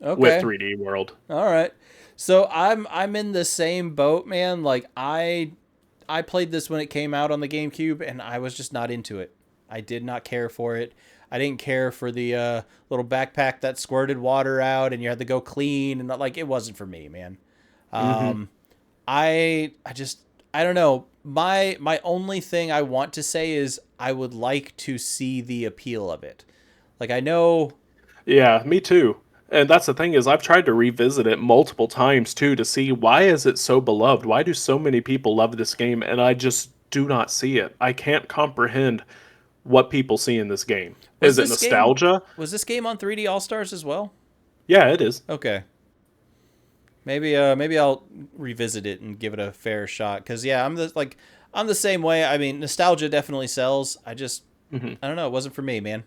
with Okay. 3D World. All right. So I'm in the same boat, man. Like I played this when it came out on the GameCube and I was just not into it. I did not care for it. I didn't care for the little backpack that squirted water out and you had to go clean and like it wasn't for me, man. Hmm. Um I just I don't know. My only thing I want to say is I would like to see the appeal of it. Like I know. Yeah, me too. And that's the thing is I've tried to revisit it multiple times too to see why is it so beloved? Why do so many people love this game? And I just do not see it. I can't comprehend what people see in this game. Was Is it this game nostalgia? was this game on 3D All Stars as well? Yeah, it is. Okay. Maybe I'll revisit it and give it a fair shot cuz yeah, I'm the same way. I mean, nostalgia definitely sells. Hmm. I don't know, it wasn't for me, man.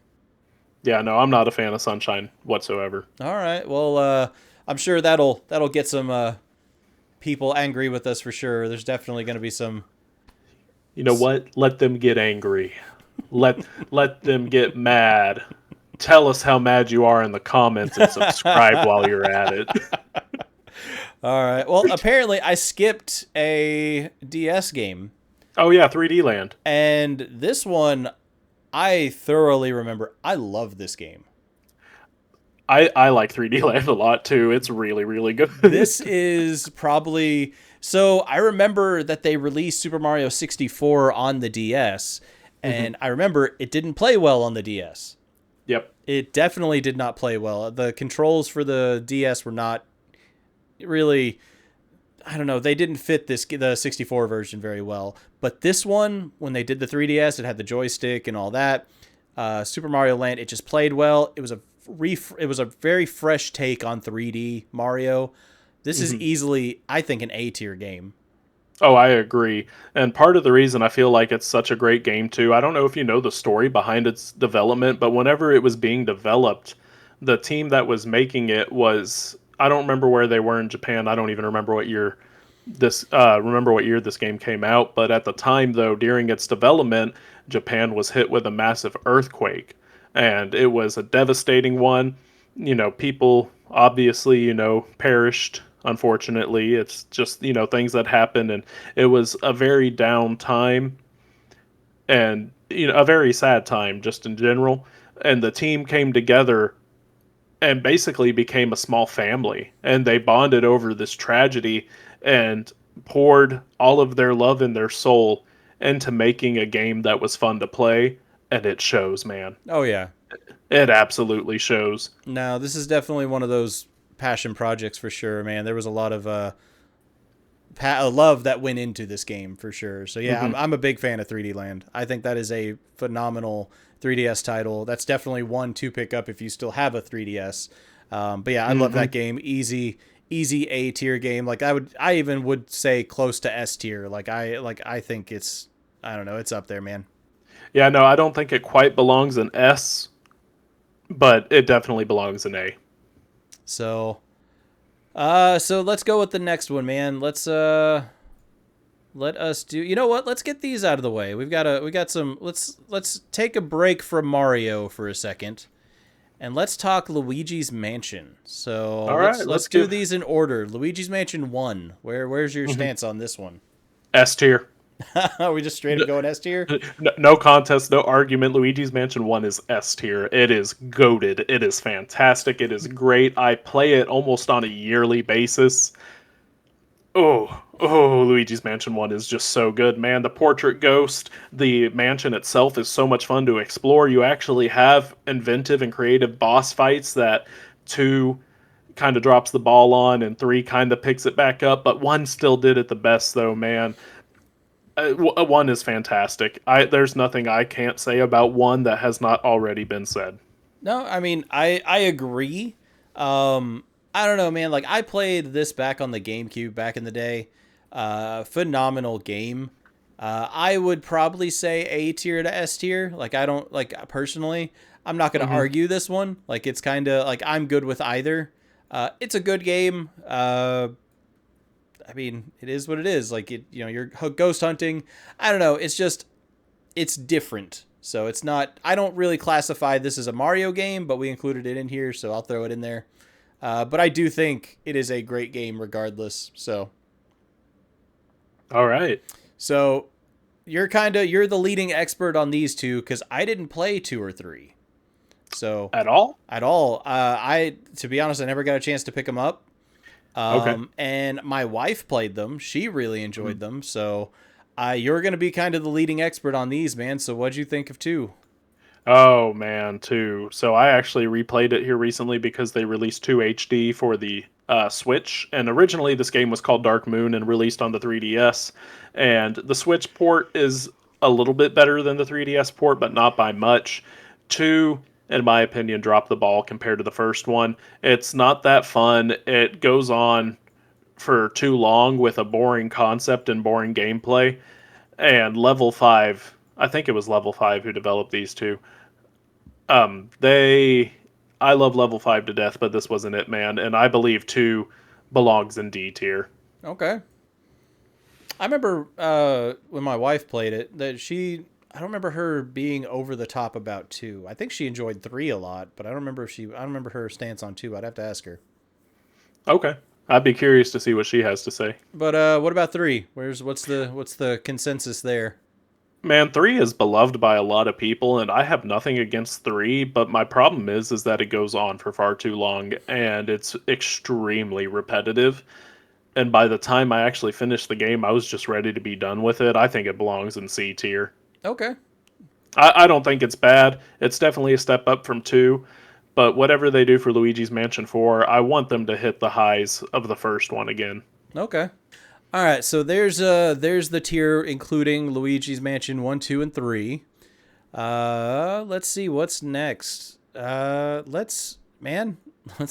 Yeah, no, I'm not a fan of Sunshine whatsoever. All right. Well, I'm sure that'll get some people angry with us for sure. There's definitely going to be some. You know what? Let them get angry. Let them get mad. Tell us how mad you are in the comments and subscribe while you're at it. All right. Well, apparently I skipped a DS game, Oh yeah, 3D Land. and this one I thoroughly remember. I love this game. I like 3D Land a lot too. It's really really good. This is probably so. I remember that they released Super Mario 64 on the DS, Hmm. and I remember it didn't play well on the DS. Yep. It definitely did not play well. The controls for the DS were not really. I don't know. They didn't fit the 64 version very well. But this one, when they did the 3DS, it had the joystick and all that. Super Mario Land, it just played well. It was a very fresh take on 3D Mario. This is Hmm. easily, I think, an A tier game. Oh, I agree. And part of the reason I feel like it's such a great game too, I don't know if you know the story behind its development, but whenever it was being developed, the team that was making it was I don't remember where they were in Japan. I don't even remember what year this game came out, but at the time though, during its development, Japan was hit with a massive earthquake and it was a devastating one. People obviously, perished. Unfortunately, it's just things that happen, and it was a very down time, and a very sad time just in general. And the team came together and basically became a small family, and they bonded over this tragedy and poured all of their love and their soul into making a game that was fun to play, and it shows, man. Oh yeah. It absolutely shows. No, this is definitely one of those passion projects for sure, man. There was a lot of love that went into this game for sure. So yeah, Hmm. I'm a big fan of 3D Land. I think that is a phenomenal 3DS title. That's definitely one to pick up if you still have a 3DS. But yeah, I love that game. Easy A tier game. Like I even would say close to S tier. I think it's, I don't know, it's up there, man. Yeah, no, I don't think it quite belongs in S, but it definitely belongs in A. So, so let's go with the next one, man. Let us do. You know what? Let's get these out of the way. We got some. Let's take a break from Mario for a second, and let's talk Luigi's Mansion. So All let's right, let's do these in order. Luigi's Mansion 1. Where's your stance on this one? S tier. Are we just straight up going S tier? No, no contest, no argument. Luigi's Mansion 1 is S tier. It is goated. It is fantastic. It is great. I play it almost on a yearly basis. Luigi's Mansion 1 is just so good, man. The portrait ghost, the mansion itself is so much fun to explore. You actually have inventive and creative boss fights that 2 kind of drops the ball on and 3 kind of picks it back up, but 1 still did it the best, though, man. 1 is fantastic. There's nothing I can't say about 1 that has not already been said. No, I mean I agree. I don't know, man. Like I played this back on the GameCube back in the day. Phenomenal game. I would probably say A tier to S tier. Like I don't like personally. I'm not gonna argue this one. Like it's kind of like I'm good with either. It's a good game. I mean, it is what it is. Like you're ghost hunting. I don't know. It's just it's different. So it's not. I don't really classify this as a Mario game, but we included it in here, so I'll throw it in there. But I do think it is a great game regardless. So All right. so you're the leading expert on these two because I didn't play 2 or 3. So At all? at all, I to be honest, I never got a chance to pick them up. Okay. And my wife played them. She really enjoyed them. So you're going to be kind of the leading expert on these, man. So what'd you think of 2? Oh man, 2. So I actually replayed it here recently because they released 2 HD for the Switch, and originally this game was called Dark Moon and released on the 3DS. And the Switch port is a little bit better than the 3DS port, but not by much. 2, in my opinion, dropped the ball compared to the first one. It's not that fun. It goes on for too long with a boring concept and boring gameplay. And Level 5, I think it was Level 5 who developed these two. They, I love Level 5 to death, but this wasn't it, man. And I believe 2 belongs in D tier. Okay. I remember when my wife played it that I don't remember her being over the top about 2. I think she enjoyed 3 a lot, but I don't remember her stance on 2. I'd have to ask her. Okay. I'd be curious to see what she has to say. But what about 3? What's the consensus there? Man, 3 is beloved by a lot of people, and I have nothing against 3, but my problem is that it goes on for far too long, and it's extremely repetitive. And by the time I actually finished the game, I was just ready to be done with it. I think it belongs in C tier. Okay. I don't think it's bad. It's definitely a step up from 2, but whatever they do for Luigi's Mansion 4, I want them to hit the highs of the first one again. Okay. All right, so there's the tier including Luigi's Mansion 1, 2, and 3. Let's see what's next. Let's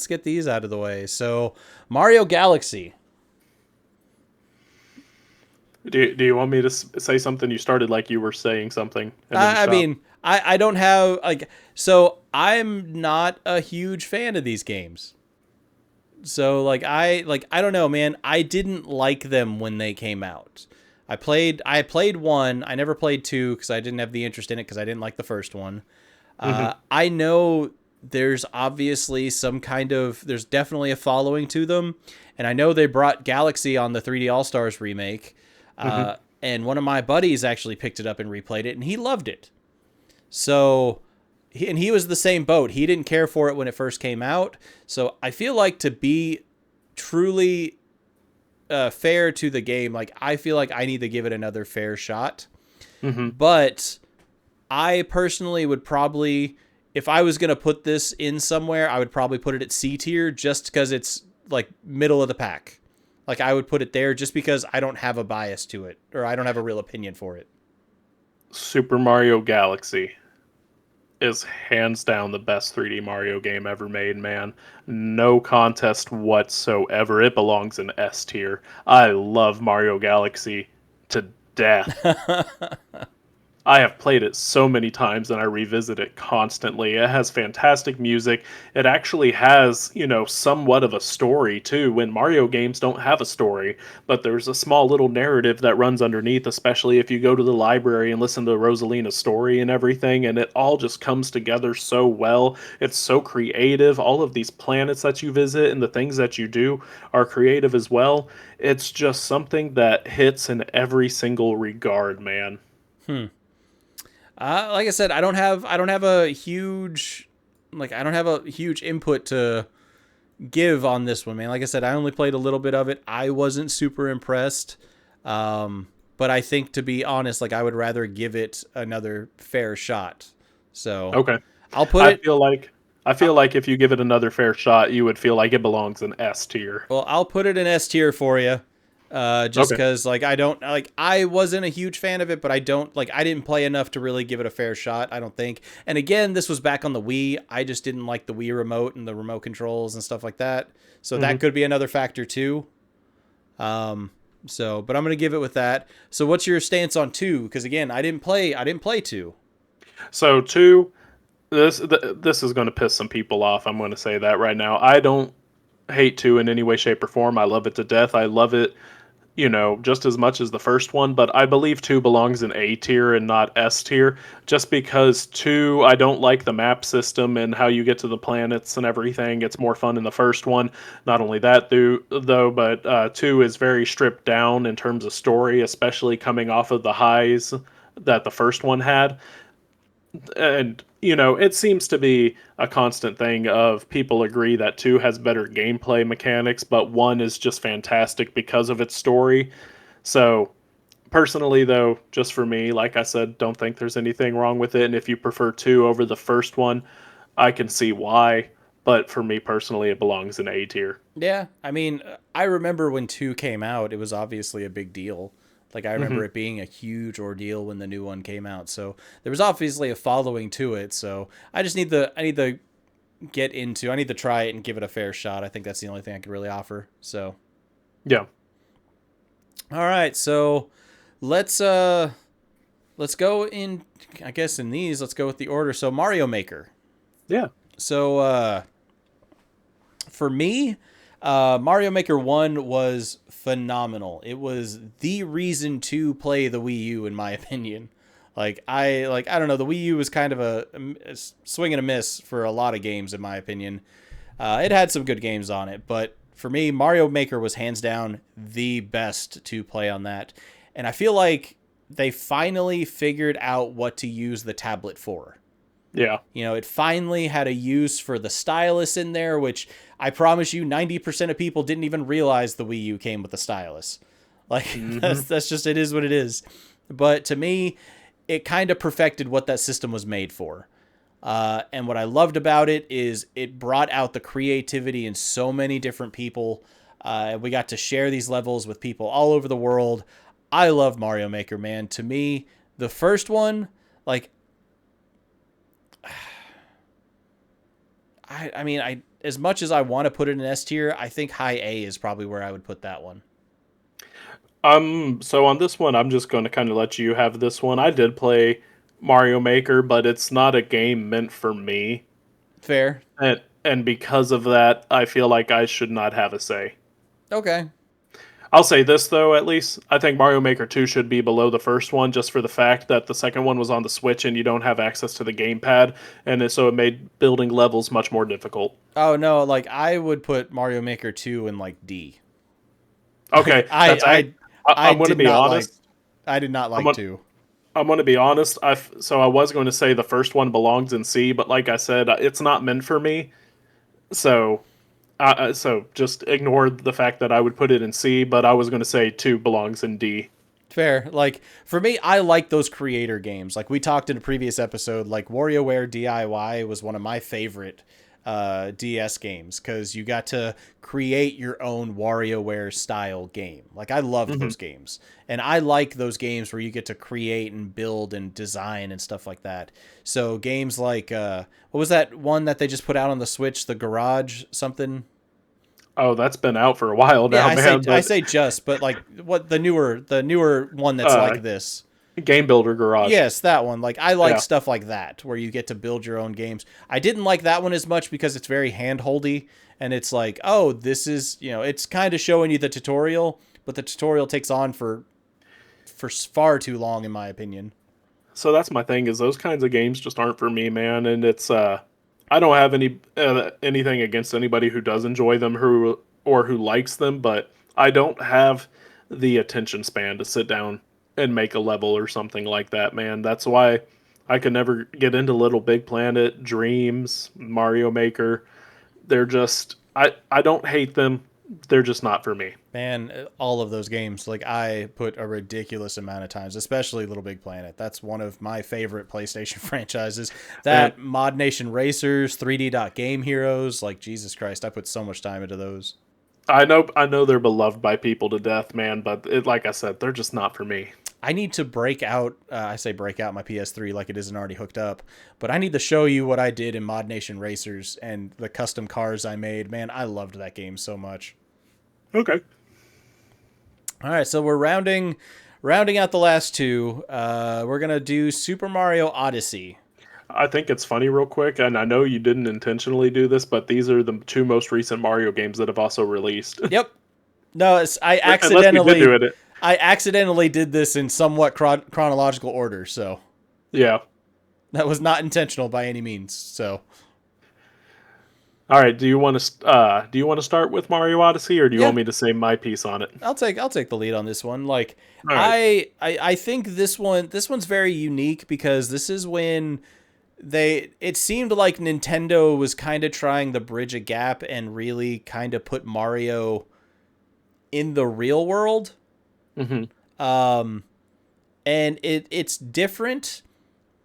get these out of the way. So Mario Galaxy. Do you want me to say something? You started like you were saying something. And then you I stopped. mean, I don't have so I'm not a huge fan of these games. So I don't know, man. I didn't like them when they came out. I played 1. I never played 2 because I didn't have the interest in it because I didn't like the first one. I know there's obviously there's definitely a following to them, and I know they brought Galaxy on the 3D All Stars remake. And one of my buddies actually picked it up and replayed it, and he loved it. So. He was the same boat. He didn't care for it when it first came out. So I feel like to be truly fair to the game, like I feel like I need to give it another fair shot. Hmm. But I personally would probably, if I was going to put this in somewhere, I would probably put it at C tier just because it's like middle of the pack. Like I would put it there just because I don't have a bias to it or I don't have a real opinion for it. Super Mario Galaxy is hands down the best 3D Mario game ever made, man. No contest whatsoever. It belongs in S tier. I love Mario Galaxy to death. I have played it so many times and I revisit it constantly. It has fantastic music. It actually has, somewhat of a story too. When Mario games don't have a story, but there's a small little narrative that runs underneath, especially if you go to the library and listen to Rosalina's story and everything, and it all just comes together so well. It's so creative. All of these planets that you visit and the things that you do are creative as well. It's just something that hits in every single regard, man. Like I said, I don't have a huge input to give on this one, man. Like I said, I only played a little bit of it. I wasn't super impressed. But I think, to be honest, like I would rather give it another fair shot. So Okay. I'll put I it. feel like I feel like if you give it another fair shot, you would feel like it belongs in S tier. Well, I'll put it in S tier for you. Just Okay. because like I wasn't a huge fan of it, but I didn't play enough to really give it a fair shot, I don't think. And again, this was back on the Wii. I just didn't like the Wii remote and the remote controls and stuff like that. So Hmm. that could be another factor too. But I'm gonna give it with that. So what's your stance on 2? Because again, I didn't play 2. So two, this is going to piss some people off. I'm going to say that right now. I don't hate two in any way, shape, or form. I love it to death. I love it, just as much as the first one, but I believe 2 belongs in A tier and not S tier, just because 2, I don't like the map system and how you get to the planets and everything. It's more fun in the first one. Not only that, though, but 2 is very stripped down in terms of story, especially coming off of the highs that the first one had. And it seems to be a constant thing of people agree that 2 has better gameplay mechanics, but 1 is just fantastic because of its story. So personally, though, just for me, like I said, don't think there's anything wrong with it. And if you prefer 2 over the first one, I can see why. But for me personally, it belongs in A tier. Yeah, I mean, I remember when 2 came out, it was obviously a big deal. Like I remember Hmm. it being a huge ordeal when the new one came out. So there was obviously a following to it. So I need to try it and give it a fair shot. I think that's the only thing I could really offer. So Yeah. all right, so let's go in, I guess in these, let's go with the order. So Mario Maker. Yeah. So for me, Mario Maker 1 was phenomenal. It was the reason to play the Wii U, in my opinion. I don't know, the Wii U was kind of a swing and a miss for a lot of games, in my opinion. It had some good games on it, but for me, Mario Maker was hands down the best to play on that. And I feel like they finally figured out what to use the tablet for. Yeah. It finally had a use for the stylus in there, which I promise you 90% of people didn't even realize the Wii U came with a stylus. Like, Hmm. that's just, it is what it is. But to me, it kind of perfected what that system was made for. And what I loved about it is it brought out the creativity in so many different people. We got to share these levels with people all over the world. I love Mario Maker, man. To me, the first one, like, I mean, as much as I want to put it in S tier, I think high A is probably where I would put that one. So on this one, I'm just going to kind of let you have this one. I did play Mario Maker, but it's not a game meant for me. Fair. And because of that, I feel like I should not have a say. Okay. I'll say this though, at least I think Mario Maker 2 should be below the first one, just for the fact that the second one was on the Switch and you don't have access to the gamepad, so it made building levels much more difficult. Oh no, like I would put Mario Maker 2 in like D. Like Okay, I I'm going to did be not like honest. I did not I'm like gonna, 2. I'm going to be honest. I was going to say the first one belongs in C, but like I said, it's not meant for me. So so just ignore the fact that I would put it in C, but I was going to say 2 belongs in D. Fair. Like for me, I like those creator games. Like we talked in a previous episode, like WarioWare DIY was one of my favorite DS games because you got to create your own WarioWare style game. Like I loved Hmm. those games, and I like those games where you get to create and build and design and stuff like that. So games like what was that one that they just put out on the Switch, the Garage something? Oh, that's been out for a while Yeah, now, man. I But say just, but like what the newer one that's uh, like this. Game Builder Garage. Yes, that one. Like I like Yeah. stuff like that where you get to build your own games. I didn't like that one as much because it's very handholdy and it's like, oh, this is, it's kind of showing you the tutorial, but the tutorial takes on for far too long in my opinion. So that's my thing is those kinds of games just aren't for me, man. And it's I don't have anything against anybody who does enjoy them who likes them, but I don't have the attention span to sit down and make a level or something like that, man. That's why I could never get into Little Big Planet, Dreams, Mario Maker. They're just I don't hate them. They're just not for me. Man, all of those games, like I put a ridiculous amount of times, especially Little Big Planet. That's one of my favorite PlayStation franchises. And That Mod Nation Racers, 3D Game Heroes, like Jesus Christ, I put so much time into those. I know they're beloved by people to death, man, but like I said, they're just not for me. I need to break out, I say break out my PS3 like it isn't already hooked up, but I need to show you what I did in Mod Nation Racers and the custom cars I made. Man, I loved that game so much. Okay. All right, so we're rounding out the last two. We're gonna do Super Mario Odyssey. I think it's funny, real quick, and I know you didn't intentionally do this, but these are the two most recent Mario games that have also released. Yep. No, Unless we did do it. I accidentally did this in somewhat chronological order, so Yeah. that was not intentional by any means. So All right. Do you want to start with Mario Odyssey, or do you yeah, want me to say my piece on it? I'll take the lead on this one. Like All right. I think this one's very unique because this is when it seemed like Nintendo was kind of trying to bridge a gap and really kind of put Mario in the real world. Hmm. Um and it's different,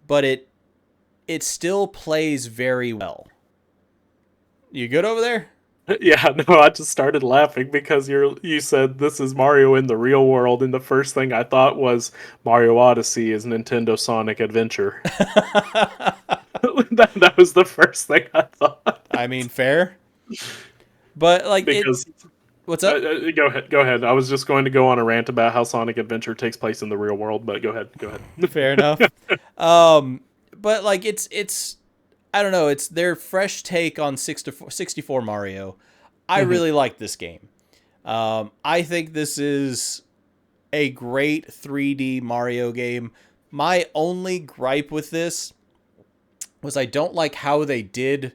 but it still plays very well. You good over there? Yeah. No, I just started laughing because you said this is Mario in the real world, and the first thing I thought was Mario Odyssey is Nintendo Sonic Adventure. That was the first thing I thought. I mean, fair. But like Because what's up? go ahead, go ahead. I was just going to go on a rant about how Sonic Adventure takes place in the real world, but go ahead, go ahead. Fair enough. But like it's I don't know, it's their fresh take on 64 Mario. I really like this game. I think this is a great 3D Mario game. My only gripe with this was I don't like how they did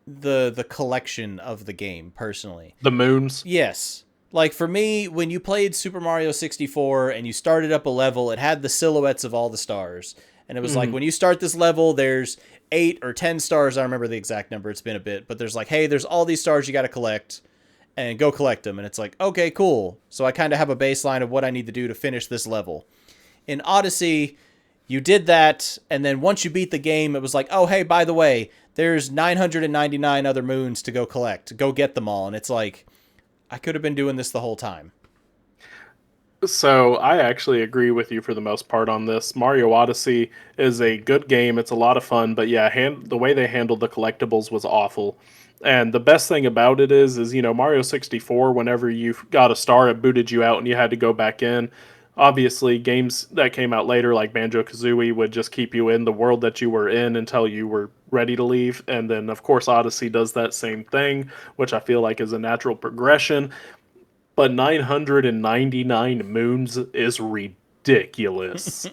the collection of the game personally. The moons. Yes. Like for me, when you played Super Mario 64 and you started up a level, it had the silhouettes of all the stars. And it was like, when you start this level, there's 8 or 10 stars. I don't remember the exact number. It's been a bit. But there's like, hey, there's all these stars you got to collect. And go collect them. And it's like, okay, cool. So I kind of have a baseline of what I need to do to finish this level. In Odyssey, you did that. And then once you beat the game, it was like, oh, hey, by the way, there's 999 other moons to go collect. Go get them all. And it's like, I could have been doing this the whole time. So I actually agree with you for the most part on this. Mario Odyssey is a good game. It's a lot of fun, but yeah, the way they handled the collectibles was awful. And the best thing about it is Mario 64. Whenever you got a star, it booted you out, and you had to go back in. Obviously, games that came out later, like Banjo Kazooie, would just keep you in the world that you were in until you were ready to leave. And then, of course, Odyssey does that same thing, which I feel like is a natural progression. But 999 moons is ridiculous.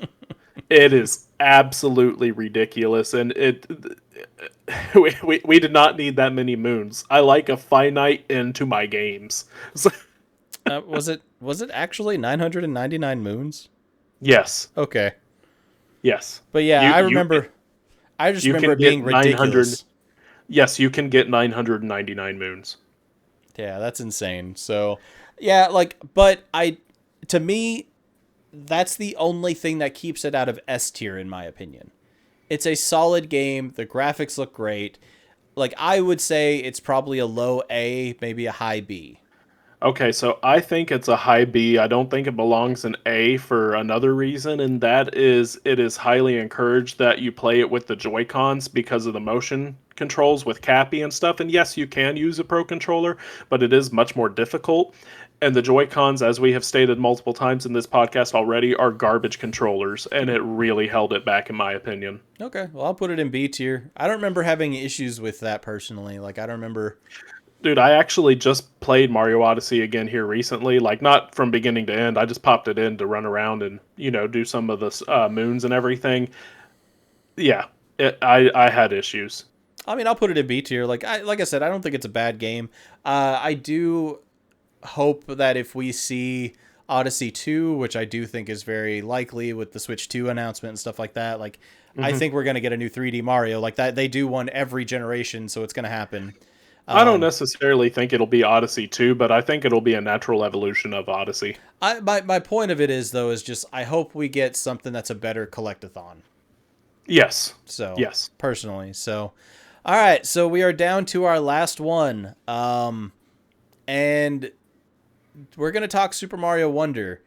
It is absolutely ridiculous, and we did not need that many moons. I like a finite end to my games. So, Was it actually 999 moons? yes, Okay. yes. But yeah, You- I you remember. can- I just you remember it can get being ridiculous. Yes, you can get 999 moons. Yeah, that's insane. So, yeah, like, but to me, that's the only thing that keeps it out of S tier, in my opinion. It's a solid game. The graphics look great. Like, I would say it's probably a low A, maybe a high B. Okay, so I think it's a high B. I don't think it belongs in A for another reason, and that is it is highly encouraged that you play it with the Joy-Cons because of the motion controls with Cappy and stuff. And yes, you can use a Pro controller, but it is much more difficult. And the Joy-Cons, as we have stated multiple times in this podcast already, are garbage controllers, and it really held it back, in my opinion. Okay, well, I'll put it in B tier. I don't remember having issues with that personally. Like, I don't remember. Dude, I actually just played Mario Odyssey again here recently. Like, not from beginning to end. I just popped it in to run around and, do some of the moons and everything. Yeah, I had issues. I mean, I'll put it in B tier. Like I said, I don't think it's a bad game. I do hope that if we see Odyssey 2, which I do think is very likely with the Switch 2 announcement and stuff like that, like, I think we're going to get a new 3D Mario. Like, that they do one every generation, so it's going to happen. I don't necessarily think it'll be Odyssey 2, but I think it'll be a natural evolution of Odyssey. My point of it is, though, is just I hope we get something that's a better collectathon. Yes. So, yes. Personally. So, all right. So, we are down to our last one. And we're going to talk Super Mario Wonder.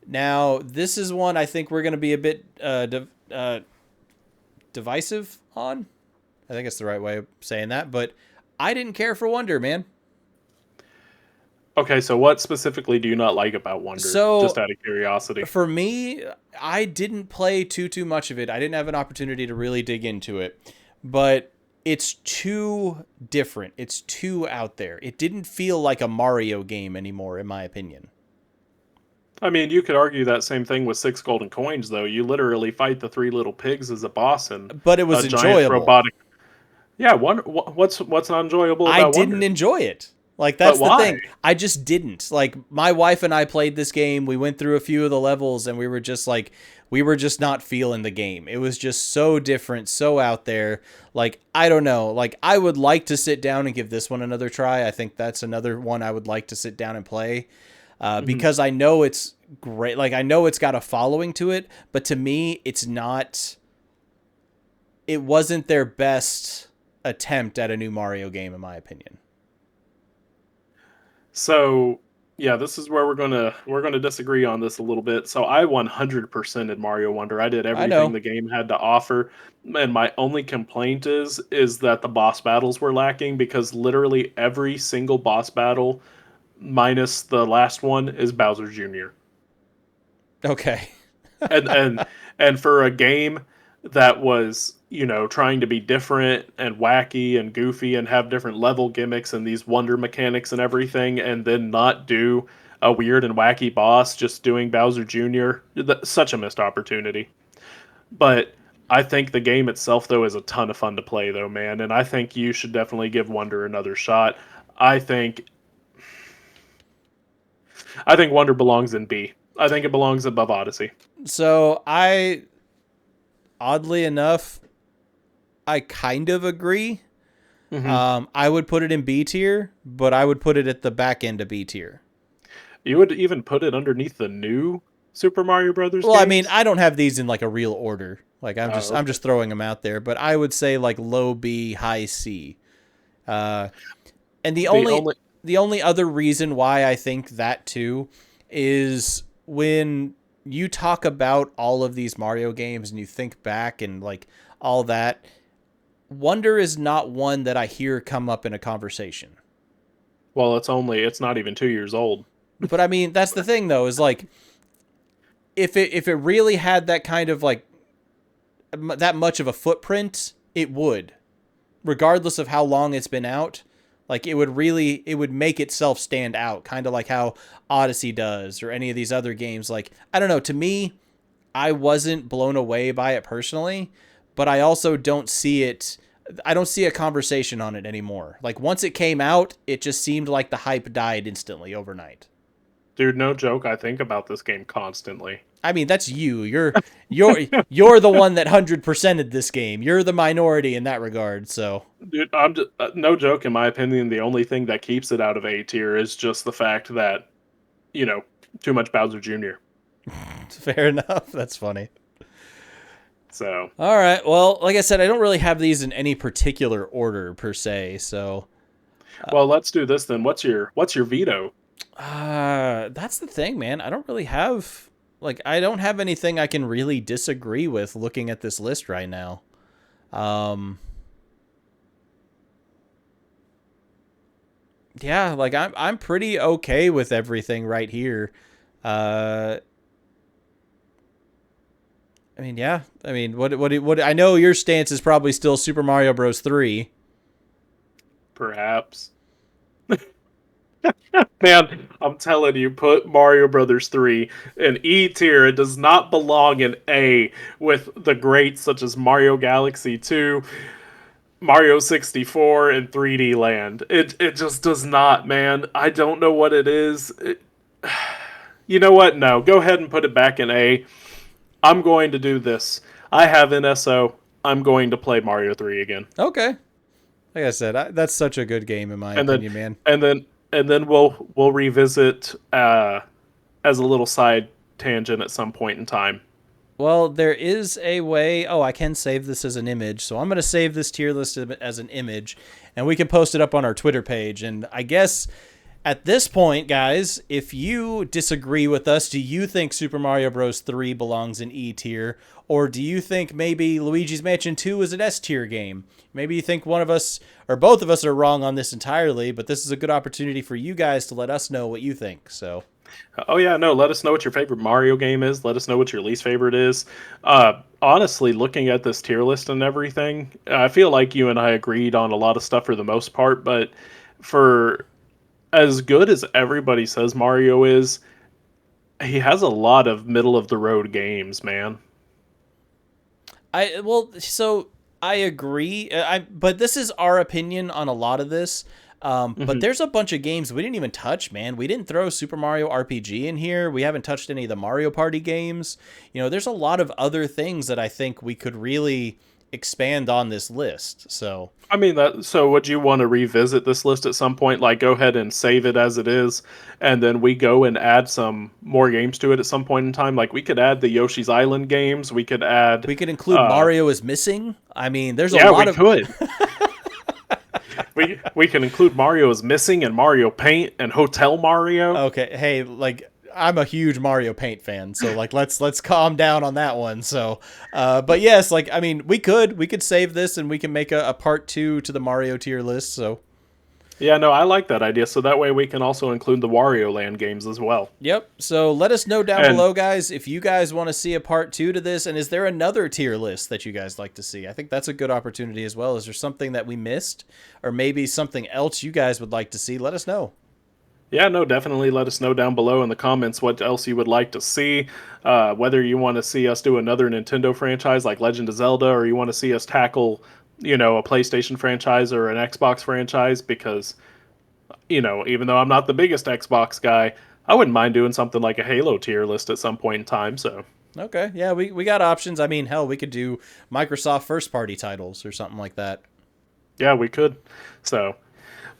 Now, this is one I think we're going to be a bit divisive on. I think it's the right way of saying that, but I didn't care for Wonder, man. Okay, so what specifically do you not like about Wonder? So, just out of curiosity. For me, I didn't play too much of it. I didn't have an opportunity to really dig into it. But it's too different. It's too out there. It didn't feel like a Mario game anymore, in my opinion. I mean, you could argue that same thing with 6 golden coins, though. You literally fight the 3 little pigs as a boss, and but it was a enjoyable. Giant robotic. Yeah, what's not enjoyable about I didn't Wonder? enjoy it. Like, that's the thing. I just didn't. Like, my wife and I played this game. We went through a few of the levels, and we were just not feeling the game. It was just so different, so out there. Like, I don't know. Like, I would like to sit down and give this one another try. I think that's another one I would like to sit down and play. Because I know it's great. Like, I know it's got a following to it, but to me, it wasn't their best attempt at a new Mario game, in my opinion. So, yeah, this is where we're gonna disagree on this a little bit. So I 100% in Mario Wonder. I did everything the game had to offer, and my only complaint is that the boss battles were lacking, because literally every single boss battle, minus the last one, is Bowser Jr. Okay. and for a game that was, trying to be different and wacky and goofy and have different level gimmicks and these wonder mechanics and everything, and then not do a weird and wacky boss, just doing Bowser Jr., such a missed opportunity. But I think the game itself, though, is a ton of fun to play, though, man, and I think you should definitely give Wonder another shot. I think Wonder belongs in B. I think it belongs above Odyssey. So oddly enough, I kind of agree. Mm-hmm. I would put it in B tier, but I would put it at the back end of B tier. You would even put it underneath the new Super Mario Brothers Well, games? I mean, I don't have these in like a real order. Like, I'm just throwing them out there, but I would say like low B, high C. And the only other reason why I think that too is when you talk about all of these Mario games and you think back and like all that, Wonder is not one that I hear come up in a conversation. Well, it's not even 2 years old. But I mean, that's the thing though, is like, if it really had that kind of like, that much of a footprint, it would, regardless of how long it's been out. Like, it would make itself stand out, kind of like how Odyssey does, or any of these other games. Like, I don't know, to me, I wasn't blown away by it personally, but I also don't see a conversation on it anymore. Like, once it came out, it just seemed like the hype died instantly overnight. Dude, no joke, I think about this game constantly. I mean, that's you. You're the one that 100%ed this game. You're the minority in that regard, so. Dude, I'm just, no joke, in my opinion, the only thing that keeps it out of A tier is just the fact that, too much Bowser Jr. Fair enough. That's funny. So, All right. Well, like I said, I don't really have these in any particular order per se. So, well, let's do this then. What's your veto? that's the thing, man. I don't really have I don't have anything I can really disagree with looking at this list right now. Um, yeah, I'm pretty okay with everything right here. Uh, I mean, yeah. I mean, what? I know your stance is probably still Super Mario Bros. 3. Perhaps. Man, I'm telling you, put Mario Brothers 3 in E tier. It does not belong in A with the greats such as Mario Galaxy 2, Mario 64, and 3D Land. It just does not, man. I don't know what it is. You know what? No, go ahead and put it back in A. I'm going to do this. I have NSO. I'm going to play Mario 3 again. Okay. Like I said, that's such a good game in my And opinion, then man. and then and then we'll revisit as a little side tangent at some point in time. Well, there is a way. Oh, I can save this as an image. So I'm going to save this tier list as an image, and we can post it up on our Twitter page. And I guess at this point, guys, if you disagree with us, do you think Super Mario Bros. 3 belongs in E tier? Or do you think maybe Luigi's Mansion 2 is an S tier game? Maybe you think one of us or both of us are wrong on this entirely, but this is a good opportunity for you guys to let us know what you think. So, Oh yeah, no. Let us know what your favorite Mario game is. Let us know what your least favorite is. Honestly, looking at this tier list and everything, I feel like you and I agreed on a lot of stuff for the most part. But for as good as everybody says Mario is, he has a lot of middle of the road games, man. so I agree. But this is our opinion on a lot of this. But hmm there's a bunch of games we didn't even touch, man. We didn't throw Super Mario RPG in here. We haven't touched any of the Mario Party games. There's a lot of other things that I think we could really expand on this list. So, I mean that. So, would you want to revisit this list at some point? Like, go ahead and save it as it is, and then we go and add some more games to it at some point in time. Like, we could add the Yoshi's Island games. We could add. we could include Mario is missing. I mean, there's a Yeah, lot we of could. We can include Mario is Missing and Mario Paint and Hotel Mario. Okay, hey, I'm a huge Mario Paint fan, so let's calm down on that one. So, but yes, I mean, we could save this and we can make a part 2 to the Mario tier list. So, Yeah, no, I like that idea. So that way we can also include the Wario Land games as well. yep. So let us know down And below, guys, if you guys want to see a part 2 to this, and is there another tier list that you guys like to see? I think that's a good opportunity as well. Is there something that we missed, or maybe something else you guys would like to see? Let us know. yeah, no, definitely let us know down below in the comments what else you would like to see. Whether you want to see us do another Nintendo franchise like Legend of Zelda, or you want to see us tackle, a PlayStation franchise or an Xbox franchise, because, even though I'm not the biggest Xbox guy, I wouldn't mind doing something like a Halo tier list at some point in time. So, Okay, yeah, we got options. I mean, hell, we could do Microsoft first party titles or something like that. yeah, we could. So,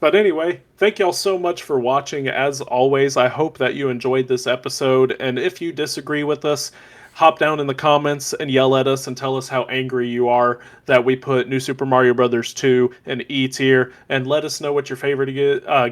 but anyway, thank y'all so much for watching. As always, I hope that you enjoyed this episode. And if you disagree with us, hop down in the comments and yell at us and tell us how angry you are that we put New Super Mario Bros. 2 in E tier. And let us know what your favorite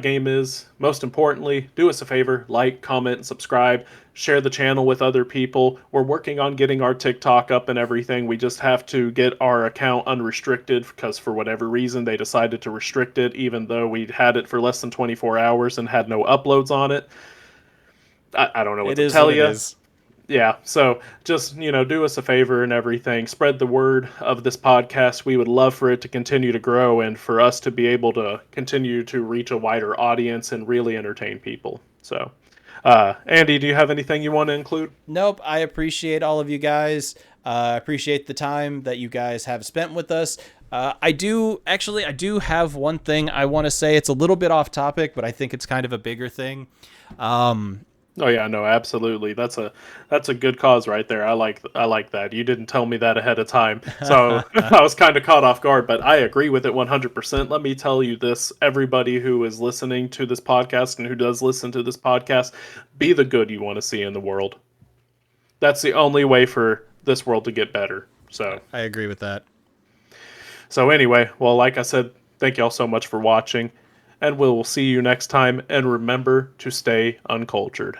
game is. Most importantly, do us a favor, like, comment, and subscribe. Share the channel with other people. We're working on getting our TikTok up and everything. We just have to get our account unrestricted because for whatever reason they decided to restrict it, even though we'd had it for less than 24 hours and had no uploads on it. I don't know what It to is tell what it you. is. Yeah, so just, do us a favor and everything. Spread the word of this podcast. We would love for it to continue to grow and for us to be able to continue to reach a wider audience and really entertain people. So, Andy, do you have anything you want to include? Nope, I appreciate all of you guys. I appreciate the time that you guys have spent with us. I do have one thing I want to say. It's a little bit off topic, but I think it's kind of a bigger thing. Oh yeah, no, absolutely. That's a good cause right there. I like that. You didn't tell me that ahead of time, so I was kind of caught off guard. But I agree with it 100%. Let me tell you this: everybody who is listening to this podcast and who does listen to this podcast, be the good you want to see in the world. That's the only way for this world to get better. I agree with that. So anyway, well, like I said, thank y'all so much for watching, and we'll see you next time. And remember to stay uncultured.